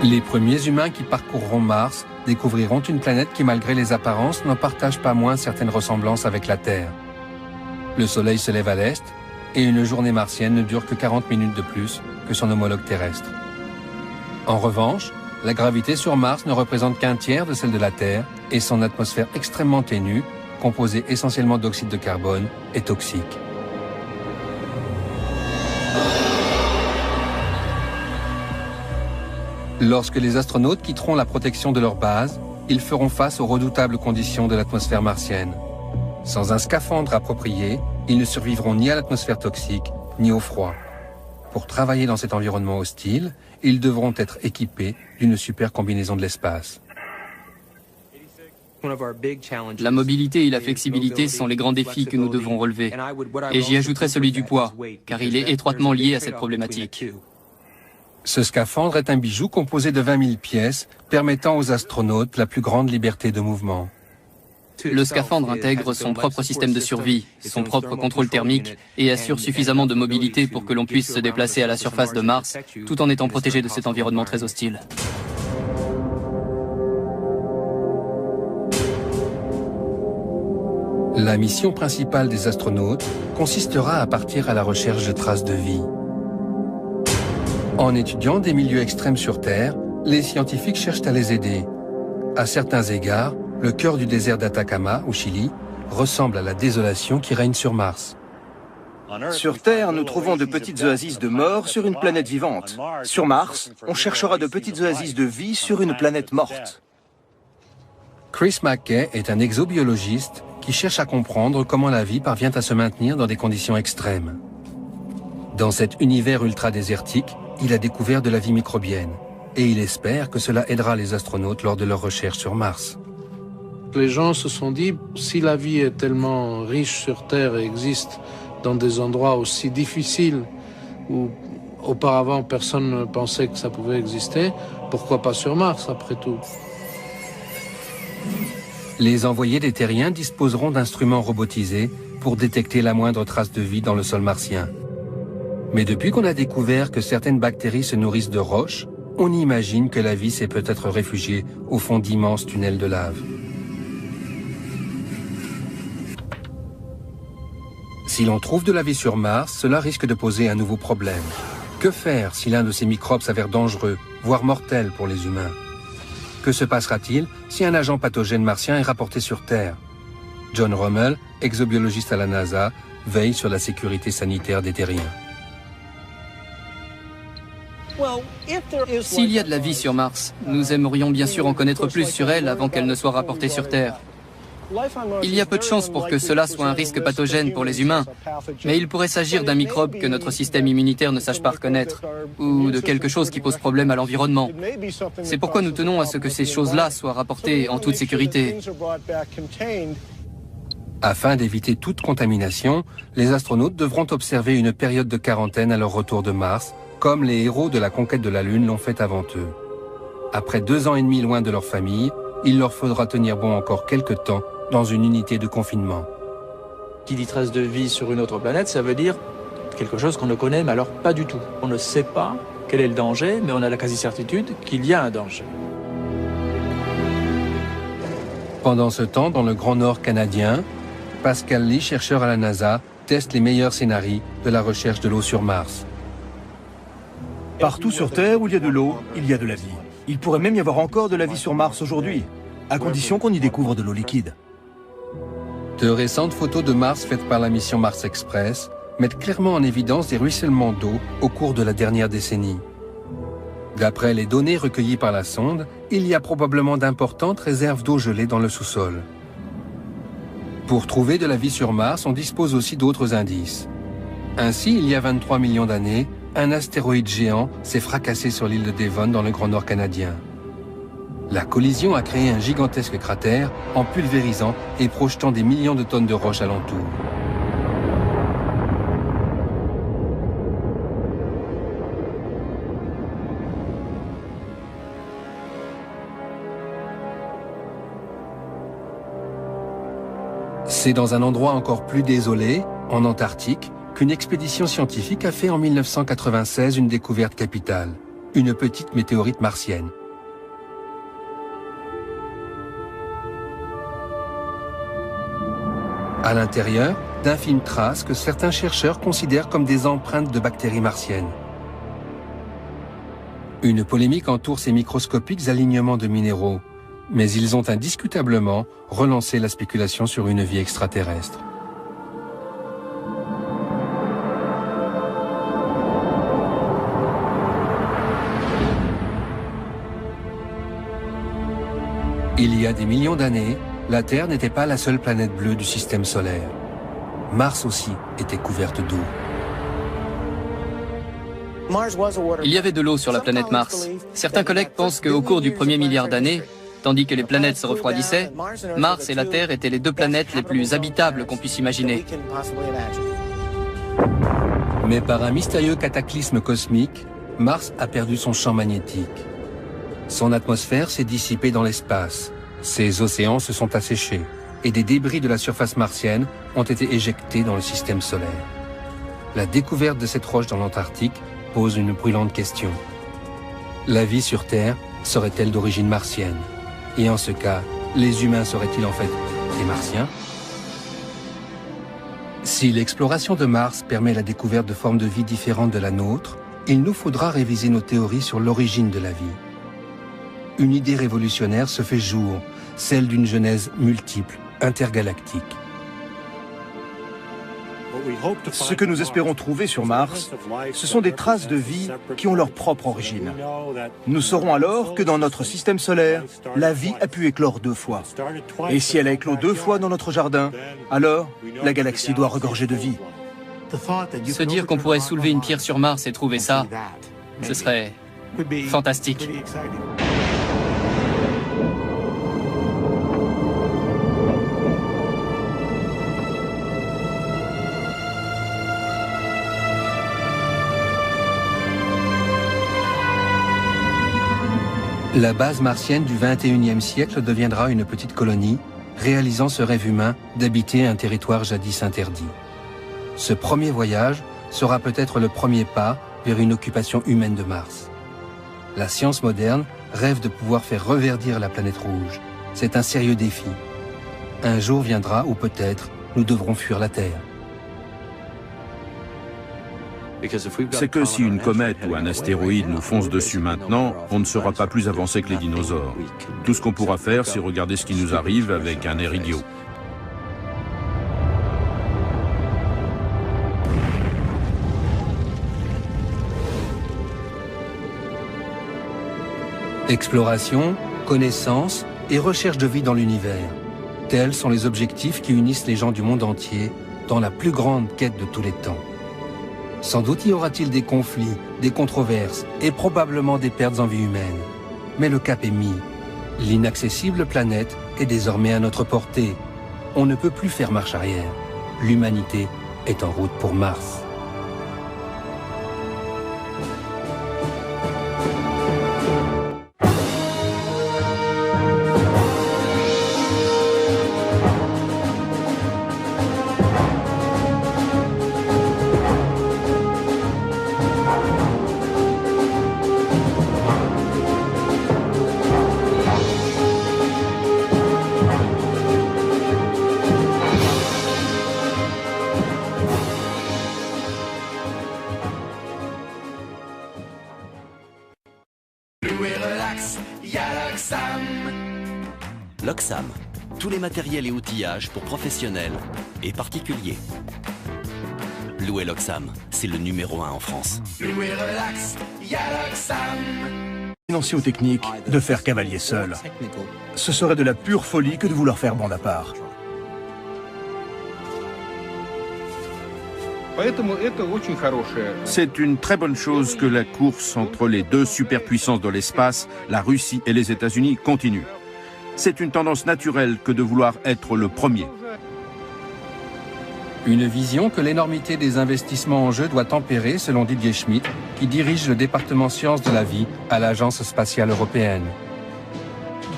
Les premiers humains qui parcourront Mars découvriront une planète qui, malgré les apparences, n'en partage pas moins certaines ressemblances avec la Terre. Le Soleil se lève à l'est et une journée martienne ne dure que 40 minutes de plus que son homologue terrestre. En revanche, la gravité sur Mars ne représente qu'un tiers de celle de la Terre et son atmosphère extrêmement ténue, composée essentiellement d'oxyde de carbone, est toxique. Lorsque les astronautes quitteront la protection de leur base, ils feront face aux redoutables conditions de l'atmosphère martienne. Sans un scaphandre approprié, ils ne survivront ni à l'atmosphère toxique, ni au froid. Pour travailler dans cet environnement hostile, ils devront être équipés d'une super combinaison de l'espace. La mobilité et la flexibilité sont les grands défis que nous devons relever. Et j'y ajouterai celui du poids, car il est étroitement lié à cette problématique. Ce scaphandre est un bijou composé de 20 000 pièces, permettant aux astronautes la plus grande liberté de mouvement. Le scaphandre intègre son propre système de survie, son propre contrôle thermique et assure suffisamment de mobilité pour que l'on puisse se déplacer à la surface de Mars tout en étant protégé de cet environnement très hostile. La mission principale des astronautes consistera à partir à la recherche de traces de vie. En étudiant des milieux extrêmes sur Terre, les scientifiques cherchent à les aider. À certains égards, le cœur du désert d'Atacama, au Chili, ressemble à la désolation qui règne sur Mars. Sur Terre, nous trouvons de petites oasis de mort sur une planète vivante. Sur Mars, on cherchera de petites oasis de vie sur une planète morte. Chris McKay est un exobiologiste qui cherche à comprendre comment la vie parvient à se maintenir dans des conditions extrêmes. Dans cet univers ultra-désertique, il a découvert de la vie microbienne et il espère que cela aidera les astronautes lors de leurs recherches sur Mars. Les gens se sont dit, si la vie est tellement riche sur Terre et existe dans des endroits aussi difficiles où auparavant personne ne pensait que ça pouvait exister, pourquoi pas sur Mars après tout? Les envoyés des terriens disposeront d'instruments robotisés pour détecter la moindre trace de vie dans le sol martien. Mais depuis qu'on a découvert que certaines bactéries se nourrissent de roches, on imagine que la vie s'est peut-être réfugiée au fond d'immenses tunnels de lave. Si l'on trouve de la vie sur Mars, cela risque de poser un nouveau problème. Que faire si l'un de ces microbes s'avère dangereux, voire mortel pour les humains? Que se passera-t-il si un agent pathogène martien est rapporté sur Terre? John Rummel, exobiologiste à la NASA, veille sur la sécurité sanitaire des terriens. S'il y a de la vie sur Mars, nous aimerions bien sûr en connaître plus sur elle avant qu'elle ne soit rapportée sur Terre. Il y a peu de chances pour que cela soit un risque pathogène pour les humains, mais il pourrait s'agir d'un microbe que notre système immunitaire ne sache pas reconnaître, ou de quelque chose qui pose problème à l'environnement. C'est pourquoi nous tenons à ce que ces choses-là soient rapportées en toute sécurité. Afin d'éviter toute contamination, les astronautes devront observer une période de quarantaine à leur retour de Mars, comme les héros de la conquête de la Lune l'ont fait avant eux. Après 2 ans et demi loin de leur famille, il leur faudra tenir bon encore quelques temps dans une unité de confinement. Qui dit trace de vie sur une autre planète, ça veut dire quelque chose qu'on ne connaît, mais alors pas du tout. On ne sait pas quel est le danger, mais on a la quasi-certitude qu'il y a un danger. Pendant ce temps, dans le Grand Nord canadien, Pascal Lee, chercheur à la NASA, teste les meilleurs scénarios de la recherche de l'eau sur Mars. Partout sur Terre où il y a de l'eau, il y a de la vie. Il pourrait même y avoir encore de la vie sur Mars aujourd'hui, à condition qu'on y découvre de l'eau liquide. De récentes photos de Mars faites par la mission Mars Express mettent clairement en évidence des ruissellements d'eau au cours de la dernière décennie. D'après les données recueillies par la sonde, il y a probablement d'importantes réserves d'eau gelée dans le sous-sol. Pour trouver de la vie sur Mars, on dispose aussi d'autres indices. Ainsi, il y a 23 millions d'années, un astéroïde géant s'est fracassé sur l'île de Devon dans le Grand Nord canadien. La collision a créé un gigantesque cratère en pulvérisant et projetant des millions de tonnes de roches alentour. C'est dans un endroit encore plus désolé, en Antarctique, qu'une expédition scientifique a fait en 1996 une découverte capitale, une petite météorite martienne. À l'intérieur, d'infimes traces que certains chercheurs considèrent comme des empreintes de bactéries martiennes. Une polémique entoure ces microscopiques alignements de minéraux, mais ils ont indiscutablement relancé la spéculation sur une vie extraterrestre. Il y a des millions d'années, la Terre n'était pas la seule planète bleue du système solaire. Mars aussi était couverte d'eau. Il y avait de l'eau sur la planète Mars. Certains collègues pensent qu'au cours du premier milliard d'années, tandis que les planètes se refroidissaient, Mars et la Terre étaient les deux planètes les plus habitables qu'on puisse imaginer. Mais par un mystérieux cataclysme cosmique, Mars a perdu son champ magnétique. Son atmosphère s'est dissipée dans l'espace. Ses océans se sont asséchés et des débris de la surface martienne ont été éjectés dans le système solaire. La découverte de cette roche dans l'Antarctique pose une brûlante question. La vie sur Terre serait-elle d'origine martienne? Et en ce cas, les humains seraient-ils en fait des Martiens? Si l'exploration de Mars permet la découverte de formes de vie différentes de la nôtre, il nous faudra réviser nos théories sur l'origine de la vie. Une idée révolutionnaire se fait jour, celle d'une genèse multiple, intergalactique. Ce que nous espérons trouver sur Mars, ce sont des traces de vie qui ont leur propre origine. Nous saurons alors que dans notre système solaire, la vie a pu éclore 2 fois. Et si elle a éclos 2 fois dans notre jardin, alors la galaxie doit regorger de vie. Se dire qu'on pourrait soulever une pierre sur Mars et trouver ça, ce serait fantastique. La base martienne du XXIe siècle deviendra une petite colonie, réalisant ce rêve humain d'habiter un territoire jadis interdit. Ce premier voyage sera peut-être le premier pas vers une occupation humaine de Mars. La science moderne rêve de pouvoir faire reverdir la planète rouge. C'est un sérieux défi. Un jour viendra où peut-être nous devrons fuir la Terre. C'est que si une comète ou un astéroïde nous fonce dessus maintenant, on ne sera pas plus avancé que les dinosaures. Tout ce qu'on pourra faire, c'est regarder ce qui nous arrive avec un air idiot. Exploration, connaissance et recherche de vie dans l'univers. Tels sont les objectifs qui unissent les gens du monde entier dans la plus grande quête de tous les temps. Sans doute y aura-t-il des conflits, des controverses et probablement des pertes en vie humaine. Mais le cap est mis. L'inaccessible planète est désormais à notre portée. On ne peut plus faire marche arrière. L'humanité est en route pour Mars. Loxam, tous les matériels et outillages pour professionnels et particuliers. Louer Loxam, c'est le numéro 1 en France. Louer relax, y'a Loxam. Financier ou technique, de faire cavalier seul. Ce serait de la pure folie que de vouloir faire bande à part. C'est une très bonne chose que la course entre les 2 superpuissances de l'espace, la Russie et les États-Unis, continue. C'est une tendance naturelle que de vouloir être le premier. Une vision que l'énormité des investissements en jeu doit tempérer, selon Didier Schmidt, qui dirige le département sciences de la vie à l'Agence spatiale européenne.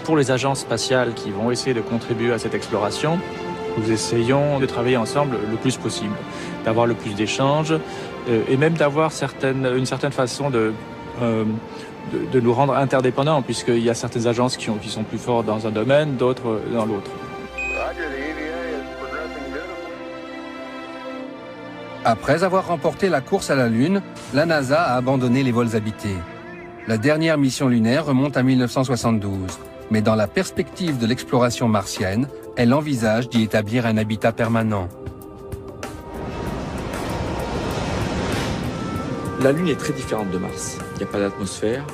Pour les agences spatiales qui vont essayer de contribuer à cette exploration, nous essayons de travailler ensemble le plus possible, d'avoir le plus d'échanges et même d'avoir une certaine façon de nous rendre interdépendants, puisqu'il y a certaines agences qui sont plus fortes dans un domaine, d'autres dans l'autre. Après avoir remporté la course à la Lune, la NASA a abandonné les vols habités. La dernière mission lunaire remonte à 1972, mais dans la perspective de l'exploration martienne, elle envisage d'y établir un habitat permanent. La Lune est très différente de Mars. Il n'y a pas d'atmosphère.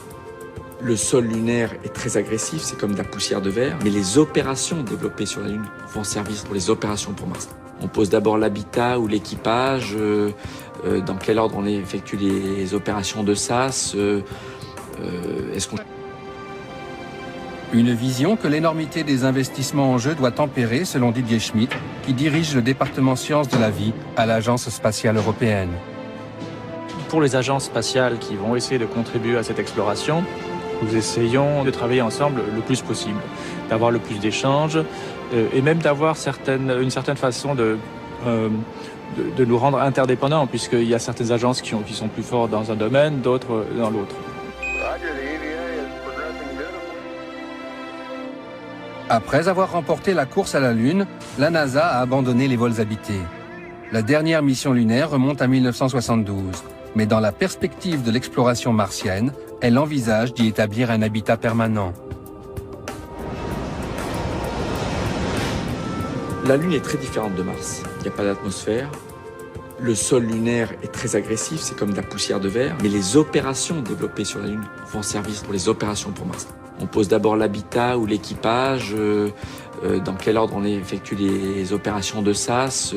Le sol lunaire est très agressif, c'est comme de la poussière de verre, mais les opérations développées sur la Lune vont servir pour les opérations pour Mars. On pose d'abord l'habitat ou l'équipage, dans quel ordre on effectue les opérations de SAS, est-ce qu'on... Une vision que l'énormité des investissements en jeu doit tempérer, selon Didier Schmidt, qui dirige le département sciences de la vie à l'Agence spatiale européenne. Pour les agences spatiales qui vont essayer de contribuer à cette exploration, nous essayons de travailler ensemble le plus possible, d'avoir le plus d'échanges et même d'avoir une certaine façon de nous rendre interdépendants, puisqu'il y a certaines agences qui sont plus fortes dans un domaine, d'autres dans l'autre. Après avoir remporté la course à la Lune, la NASA a abandonné les vols habités. La dernière mission lunaire remonte à 1972, mais dans la perspective de l'exploration martienne, elle envisage d'y établir un habitat permanent. La Lune est très différente de Mars. Il n'y a pas d'atmosphère. Le sol lunaire est très agressif, c'est comme de la poussière de verre. Mais les opérations développées sur la Lune vont servir pour les opérations pour Mars. On pose d'abord l'habitat ou l'équipage, dans quel ordre on effectue les opérations de SAS,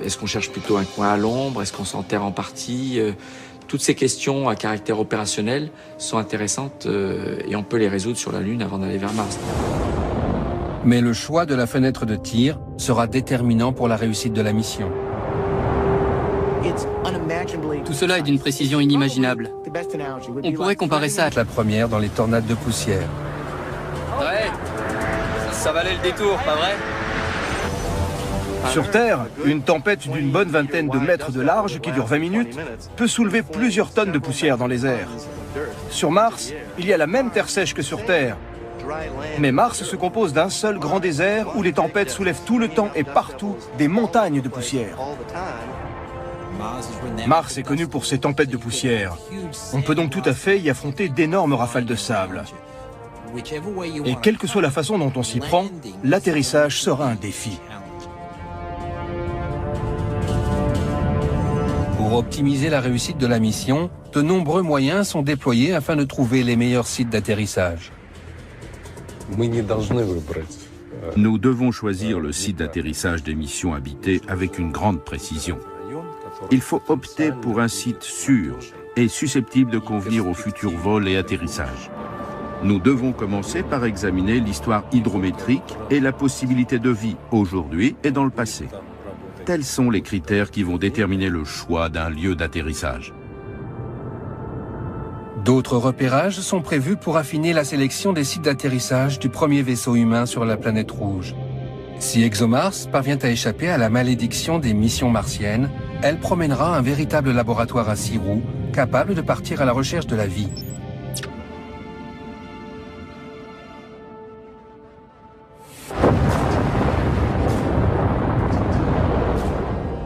est-ce qu'on cherche plutôt un coin à l'ombre, est-ce qu'on s'enterre en partie. Toutes ces questions à caractère opérationnel sont intéressantes et on peut les résoudre sur la Lune avant d'aller vers Mars. Mais le choix de la fenêtre de tir sera déterminant pour la réussite de la mission. Tout cela est d'une précision inimaginable. On pourrait comparer ça à la première dans les tornades de poussière. Ouais, ça valait le détour, pas vrai? Sur Terre, une tempête d'une bonne vingtaine de mètres de large qui dure 20 minutes peut soulever plusieurs tonnes de poussière dans les airs. Sur Mars, il y a la même terre sèche que sur Terre. Mais Mars se compose d'un seul grand désert où les tempêtes soulèvent tout le temps et partout des montagnes de poussière. Mars est connu pour ses tempêtes de poussière. On peut donc tout à fait y affronter d'énormes rafales de sable. Et quelle que soit la façon dont on s'y prend, l'atterrissage sera un défi. Pour optimiser la réussite de la mission, de nombreux moyens sont déployés afin de trouver les meilleurs sites d'atterrissage. Nous devons choisir le site d'atterrissage des missions habitées avec une grande précision. Il faut opter pour un site sûr et susceptible de convenir aux futurs vols et atterrissages. Nous devons commencer par examiner l'histoire hydrométrique et la possibilité de vie aujourd'hui et dans le passé. Tels sont les critères qui vont déterminer le choix d'un lieu d'atterrissage. D'autres repérages sont prévus pour affiner la sélection des sites d'atterrissage du premier vaisseau humain sur la planète rouge. Si ExoMars parvient à échapper à la malédiction des missions martiennes, elle promènera un véritable laboratoire à 6 roues, capable de partir à la recherche de la vie.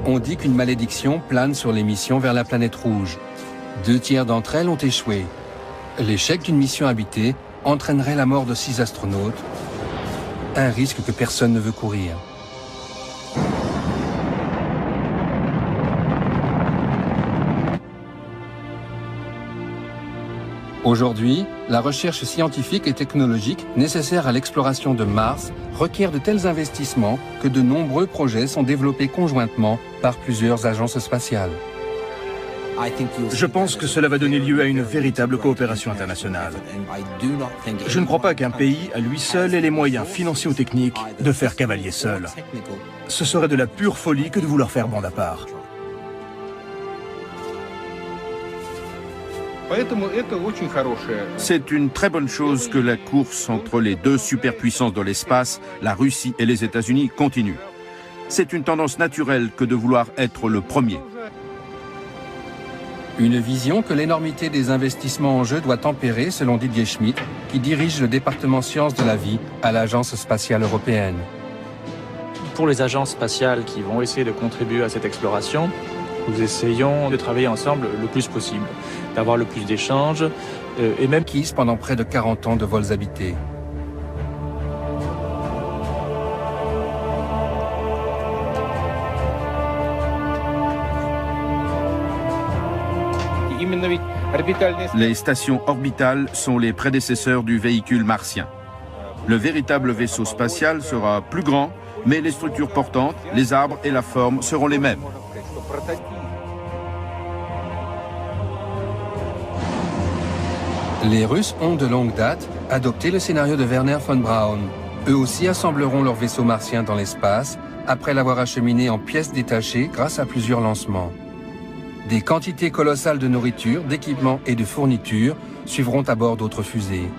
On dit qu'une malédiction plane sur les missions vers la planète rouge. 2 tiers d'entre elles ont échoué. L'échec d'une mission habitée entraînerait la mort de 6 astronautes, un risque que personne ne veut courir. Aujourd'hui, la recherche scientifique et technologique nécessaire à l'exploration de Mars requiert de tels investissements que de nombreux projets sont développés conjointement par plusieurs agences spatiales. Je pense que cela va donner lieu à une véritable coopération internationale. Je ne crois pas qu'un pays, à lui seul, ait les moyens financiers ou techniques de faire cavalier seul. Ce serait de la pure folie que de vouloir faire bande à part. C'est une très bonne chose que la course entre les 2 superpuissances de l'espace, la Russie et les États-Unis, continue. C'est une tendance naturelle que de vouloir être le premier. Une vision que l'énormité des investissements en jeu doit tempérer, selon Didier Schmidt, qui dirige le département sciences de la vie à l'Agence spatiale européenne. Pour les agences spatiales qui vont essayer de contribuer à cette exploration, nous essayons de travailler ensemble le plus possible, d'avoir le plus d'échanges et même acquise pendant près de 40 ans de vols habités. Les stations orbitales sont les prédécesseurs du véhicule martien. Le véritable vaisseau spatial sera plus grand, mais les structures portantes, les arbres et la forme seront les mêmes. Les Russes ont de longue date adopté le scénario de Wernher von Braun. Eux aussi assembleront leur vaisseau martien dans l'espace après l'avoir acheminé en pièces détachées grâce à plusieurs lancements. Des quantités colossales de nourriture, d'équipements et de fournitures suivront à bord d'autres fusées.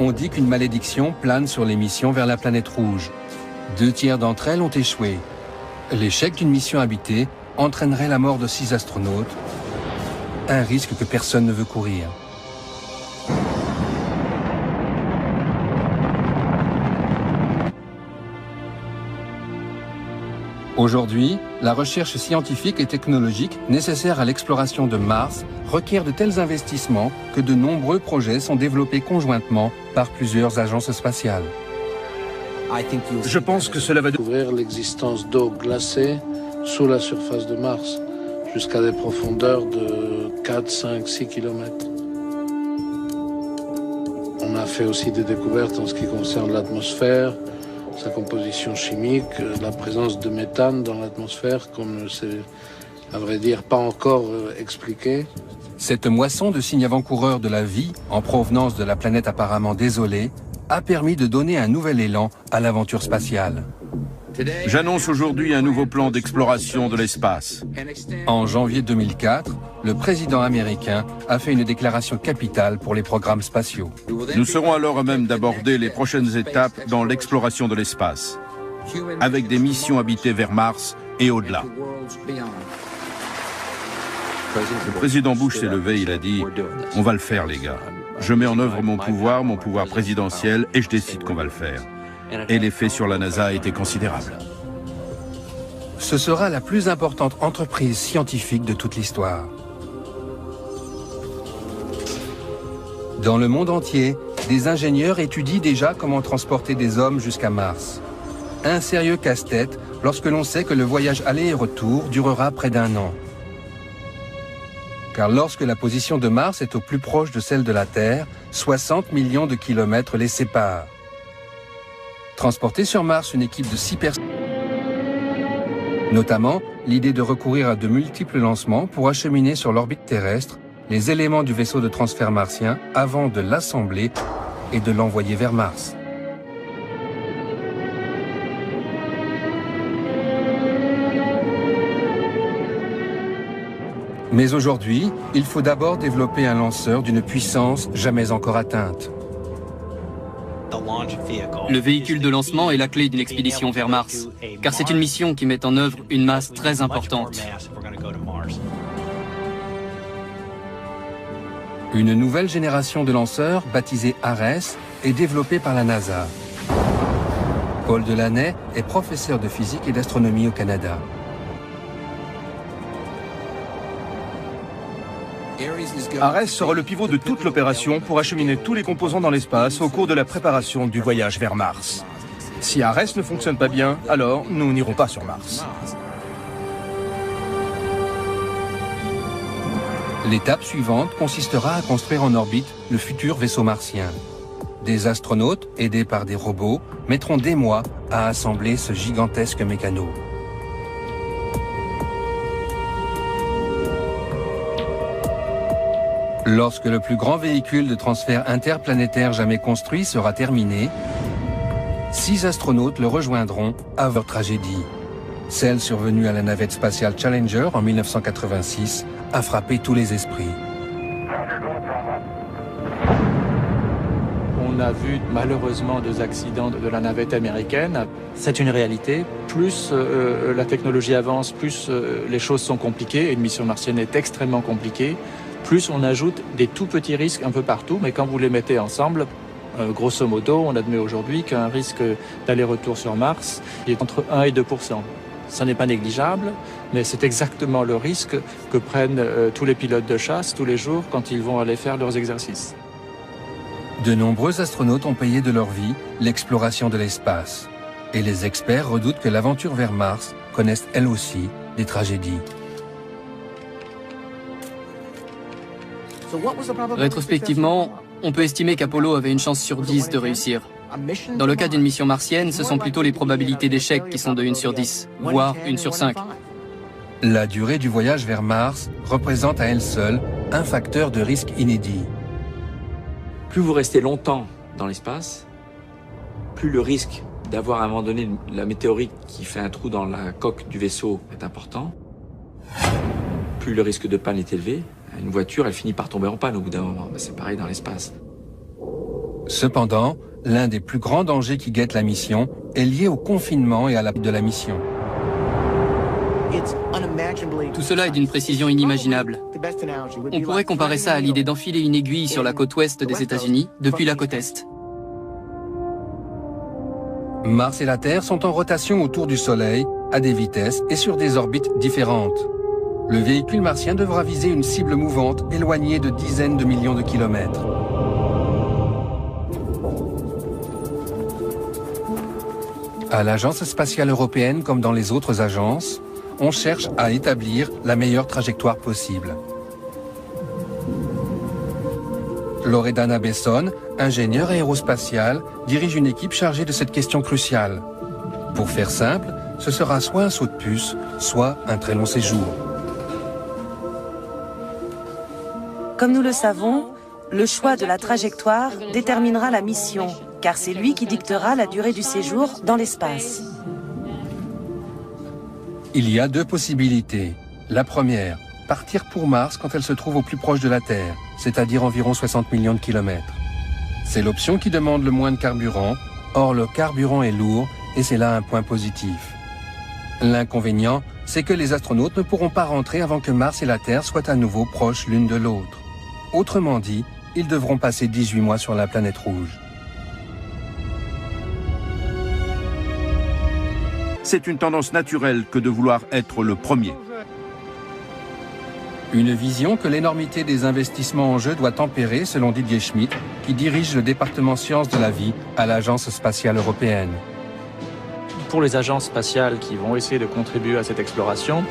On dit qu'une malédiction plane sur les missions vers la planète rouge. 2 tiers d'entre elles ont échoué. L'échec d'une mission habitée entraînerait la mort de 6 astronautes, un risque que personne ne veut courir. Aujourd'hui, la recherche scientifique et technologique nécessaire à l'exploration de Mars requiert de tels investissements que de nombreux projets sont développés conjointement par plusieurs agences spatiales. Je pense que cela va découvrir l'existence d'eau glacée sous la surface de Mars, jusqu'à des profondeurs de 4, 5, 6 km. On a fait aussi des découvertes en ce qui concerne l'atmosphère, sa composition chimique, la présence de méthane dans l'atmosphère, comme c'est, à vrai dire, pas encore expliqué. Cette moisson de signes avant-coureurs de la vie, en provenance de la planète apparemment désolée, a permis de donner un nouvel élan à l'aventure spatiale. J'annonce aujourd'hui un nouveau plan d'exploration de l'espace. En janvier 2004, le président américain a fait une déclaration capitale pour les programmes spatiaux. Nous serons alors à même d'aborder les prochaines étapes dans l'exploration de l'espace, avec des missions habitées vers Mars et au-delà. Le président Bush s'est levé, il a dit « On va le faire, les gars. Je mets en œuvre mon pouvoir présidentiel, et je décide qu'on va le faire. » Et l'effet sur la NASA a été considérable. Ce sera la plus importante entreprise scientifique de toute l'histoire. Dans le monde entier, des ingénieurs étudient déjà comment transporter des hommes jusqu'à Mars. Un sérieux casse-tête lorsque l'on sait que le voyage aller et retour durera près d'1 an. Car lorsque la position de Mars est au plus proche de celle de la Terre, 60 millions de kilomètres les séparent. Transporter sur Mars une équipe de 6 personnes. Notamment, l'idée de recourir à de multiples lancements pour acheminer sur l'orbite terrestre les éléments du vaisseau de transfert martien avant de l'assembler et de l'envoyer vers Mars. Mais aujourd'hui, il faut d'abord développer un lanceur d'une puissance jamais encore atteinte. Le véhicule de lancement est la clé d'une expédition vers Mars, car c'est une mission qui met en œuvre une masse très importante. Une nouvelle génération de lanceurs, baptisée Ares, est développée par la NASA. Paul Delaney est professeur de physique et d'astronomie au Canada. Ares sera le pivot de toute l'opération pour acheminer tous les composants dans l'espace au cours de la préparation du voyage vers Mars. Si Ares ne fonctionne pas bien, alors nous n'irons pas sur Mars. L'étape suivante consistera à construire en orbite le futur vaisseau martien. Des astronautes, aidés par des robots, mettront des mois à assembler ce gigantesque mécano. Lorsque le plus grand véhicule de transfert interplanétaire jamais construit sera terminé, 6 astronautes le rejoindront à leur tragédie. Celle survenue à la navette spatiale Challenger en 1986 a frappé tous les esprits. On a vu malheureusement 2 accidents de la navette américaine. C'est une réalité. Plus la technologie avance, plus les choses sont compliquées et une mission martienne est extrêmement compliquée. Plus on ajoute des tout petits risques un peu partout, mais quand vous les mettez ensemble, grosso modo, on admet aujourd'hui qu'un risque d'aller-retour sur Mars est entre 1 et 2%. Ça n'est pas négligeable, mais c'est exactement le risque que prennent tous les pilotes de chasse tous les jours quand ils vont aller faire leurs exercices. De nombreux astronautes ont payé de leur vie l'exploration de l'espace. Et les experts redoutent que l'aventure vers Mars connaisse elle aussi des tragédies. Rétrospectivement, on peut estimer qu'Apollo avait une chance sur 10 de réussir. Dans le cas d'une mission martienne, ce sont plutôt les probabilités d'échec qui sont de 1 sur 10, voire 1 sur 5. La durée du voyage vers Mars représente à elle seule un facteur de risque inédit. Plus vous restez longtemps dans l'espace, plus le risque d'avoir à un moment donné la météorite qui fait un trou dans la coque du vaisseau est important, plus le risque de panne est élevé. Une voiture, elle finit par tomber en panne au bout d'un moment. C'est pareil dans l'espace. Cependant, l'un des plus grands dangers qui guettent la mission est lié au confinement et à la de la mission. Tout cela est d'une précision inimaginable. On pourrait comparer ça à l'idée d'enfiler une aiguille sur la côte ouest des États-Unis depuis la côte est. Mars et la Terre sont en rotation autour du Soleil, à des vitesses et sur des orbites différentes. Le véhicule martien devra viser une cible mouvante éloignée de dizaines de millions de kilomètres. À l'Agence spatiale européenne comme dans les autres agences, on cherche à établir la meilleure trajectoire possible. Loredana Besson, ingénieure aérospatiale, dirige une équipe chargée de cette question cruciale. Pour faire simple, ce sera soit un saut de puce, soit un très long séjour. Comme nous le savons, le choix de la trajectoire déterminera la mission, car c'est lui qui dictera la durée du séjour dans l'espace. Il y a deux possibilités. La première, partir pour Mars quand elle se trouve au plus proche de la Terre, c'est-à-dire environ 60 millions de kilomètres. C'est l'option qui demande le moins de carburant, or le carburant est lourd et c'est là un point positif. L'inconvénient, c'est que les astronautes ne pourront pas rentrer avant que Mars et la Terre soient à nouveau proches l'une de l'autre. Autrement dit, ils devront passer 18 mois sur la planète rouge. C'est une tendance naturelle que de vouloir être le premier. Une vision que l'énormité des investissements en jeu doit tempérer, selon Didier Schmidt, qui dirige le département sciences de la vie à l'Agence spatiale européenne. Pour les agences spatiales qui vont essayer de contribuer à cette exploration,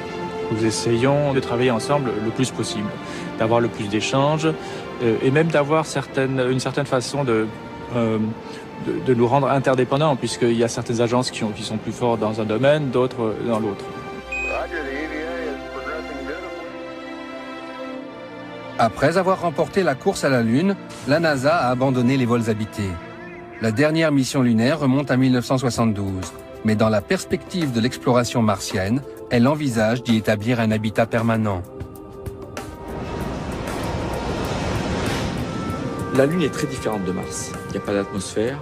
nous essayons de travailler ensemble le plus possible, d'avoir le plus d'échanges et même d'avoir une certaine façon de nous rendre interdépendants, puisqu'il y a certaines agences qui sont plus fortes dans un domaine, d'autres dans l'autre. Après avoir remporté la course à la Lune, la NASA a abandonné les vols habités. La dernière mission lunaire remonte à 1972, mais dans la perspective de l'exploration martienne, elle envisage d'y établir un habitat permanent. La Lune est très différente de Mars. Il n'y a pas d'atmosphère.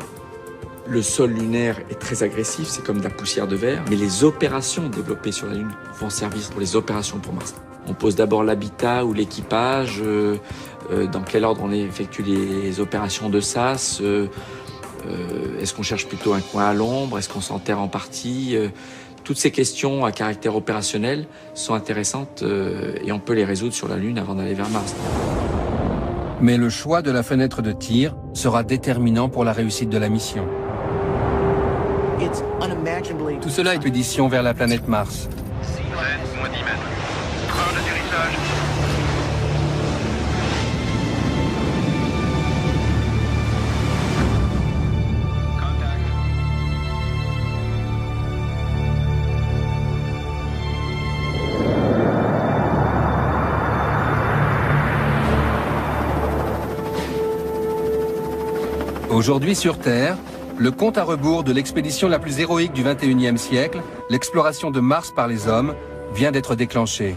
Le sol lunaire est très agressif, c'est comme de la poussière de verre. Mais les opérations développées sur la Lune vont servir pour les opérations pour Mars. On pose d'abord l'habitat ou l'équipage, dans quel ordre on effectue les opérations de SAS, est-ce qu'on cherche plutôt un coin à l'ombre, est-ce qu'on s'enterre en partie. Toutes ces questions à caractère opérationnel sont intéressantes et on peut les résoudre sur la Lune avant d'aller vers Mars. Mais le choix de la fenêtre de tir sera déterminant pour la réussite de la mission. Tout cela est expédition vers la planète Mars. Moins 10 mètres. Train d'atterrissage. Aujourd'hui sur Terre, le compte à rebours de l'expédition la plus héroïque du XXIe siècle, l'exploration de Mars par les hommes, vient d'être déclenché.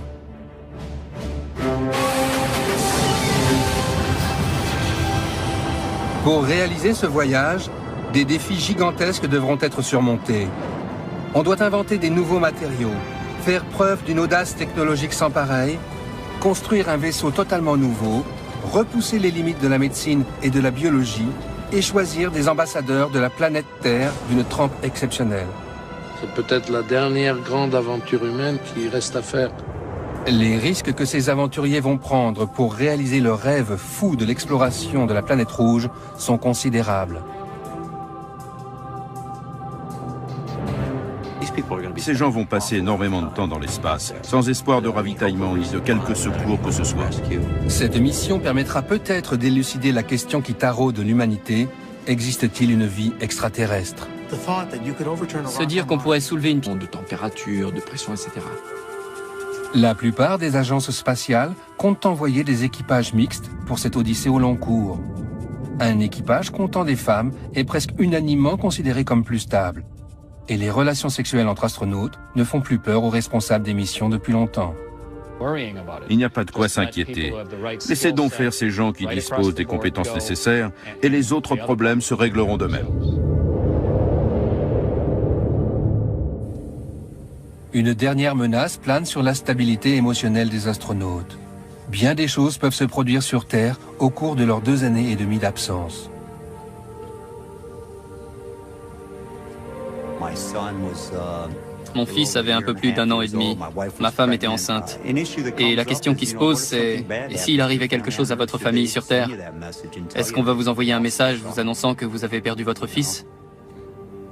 Pour réaliser ce voyage, des défis gigantesques devront être surmontés. On doit inventer des nouveaux matériaux, faire preuve d'une audace technologique sans pareille, construire un vaisseau totalement nouveau, repousser les limites de la médecine et de la biologie, et choisir des ambassadeurs de la planète Terre d'une trempe exceptionnelle. C'est peut-être la dernière grande aventure humaine qui reste à faire. Les risques que ces aventuriers vont prendre pour réaliser leur rêve fou de l'exploration de la planète rouge sont considérables. Ces gens vont passer énormément de temps dans l'espace, sans espoir de ravitaillement ni de quelque secours que ce soit. Cette mission permettra peut-être d'élucider la question qui taraude l'humanité. Existe-t-il une vie extraterrestre? Se dire qu'on pourrait soulever une de température, de pression, etc. La plupart des agences spatiales comptent envoyer des équipages mixtes pour cette odyssée au long cours. Un équipage comptant des femmes est presque unanimement considéré comme plus stable. Et les relations sexuelles entre astronautes ne font plus peur aux responsables des missions depuis longtemps. Il n'y a pas de quoi s'inquiéter. Laissez donc faire ces gens qui disposent des compétences nécessaires et les autres problèmes se régleront d'eux-mêmes. Une dernière menace plane sur la stabilité émotionnelle des astronautes. Bien des choses peuvent se produire sur Terre au cours de leurs 2 années et demie d'absence. Mon fils avait un peu plus d'1 an et demi. Ma femme était enceinte. Et la question qui se pose, c'est « Et s'il arrivait quelque chose à votre famille sur Terre? Est-ce qu'on va vous envoyer un message vous annonçant que vous avez perdu votre fils ?»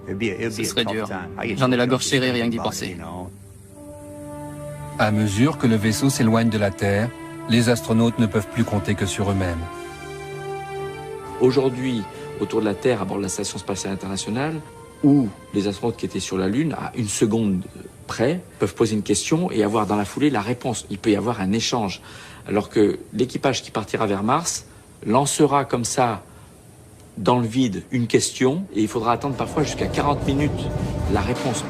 Ce serait dur. J'en ai la gorge serrée rien que d'y penser. À mesure que le vaisseau s'éloigne de la Terre, les astronautes ne peuvent plus compter que sur eux-mêmes. Aujourd'hui, autour de la Terre, à bord de la Station Spatiale Internationale, où les astronautes qui étaient sur la Lune, à 1 seconde près, peuvent poser une question et avoir dans la foulée la réponse. Il peut y avoir un échange. Alors que l'équipage qui partira vers Mars lancera comme ça, dans le vide, une question, et il faudra attendre parfois jusqu'à 40 minutes la réponse.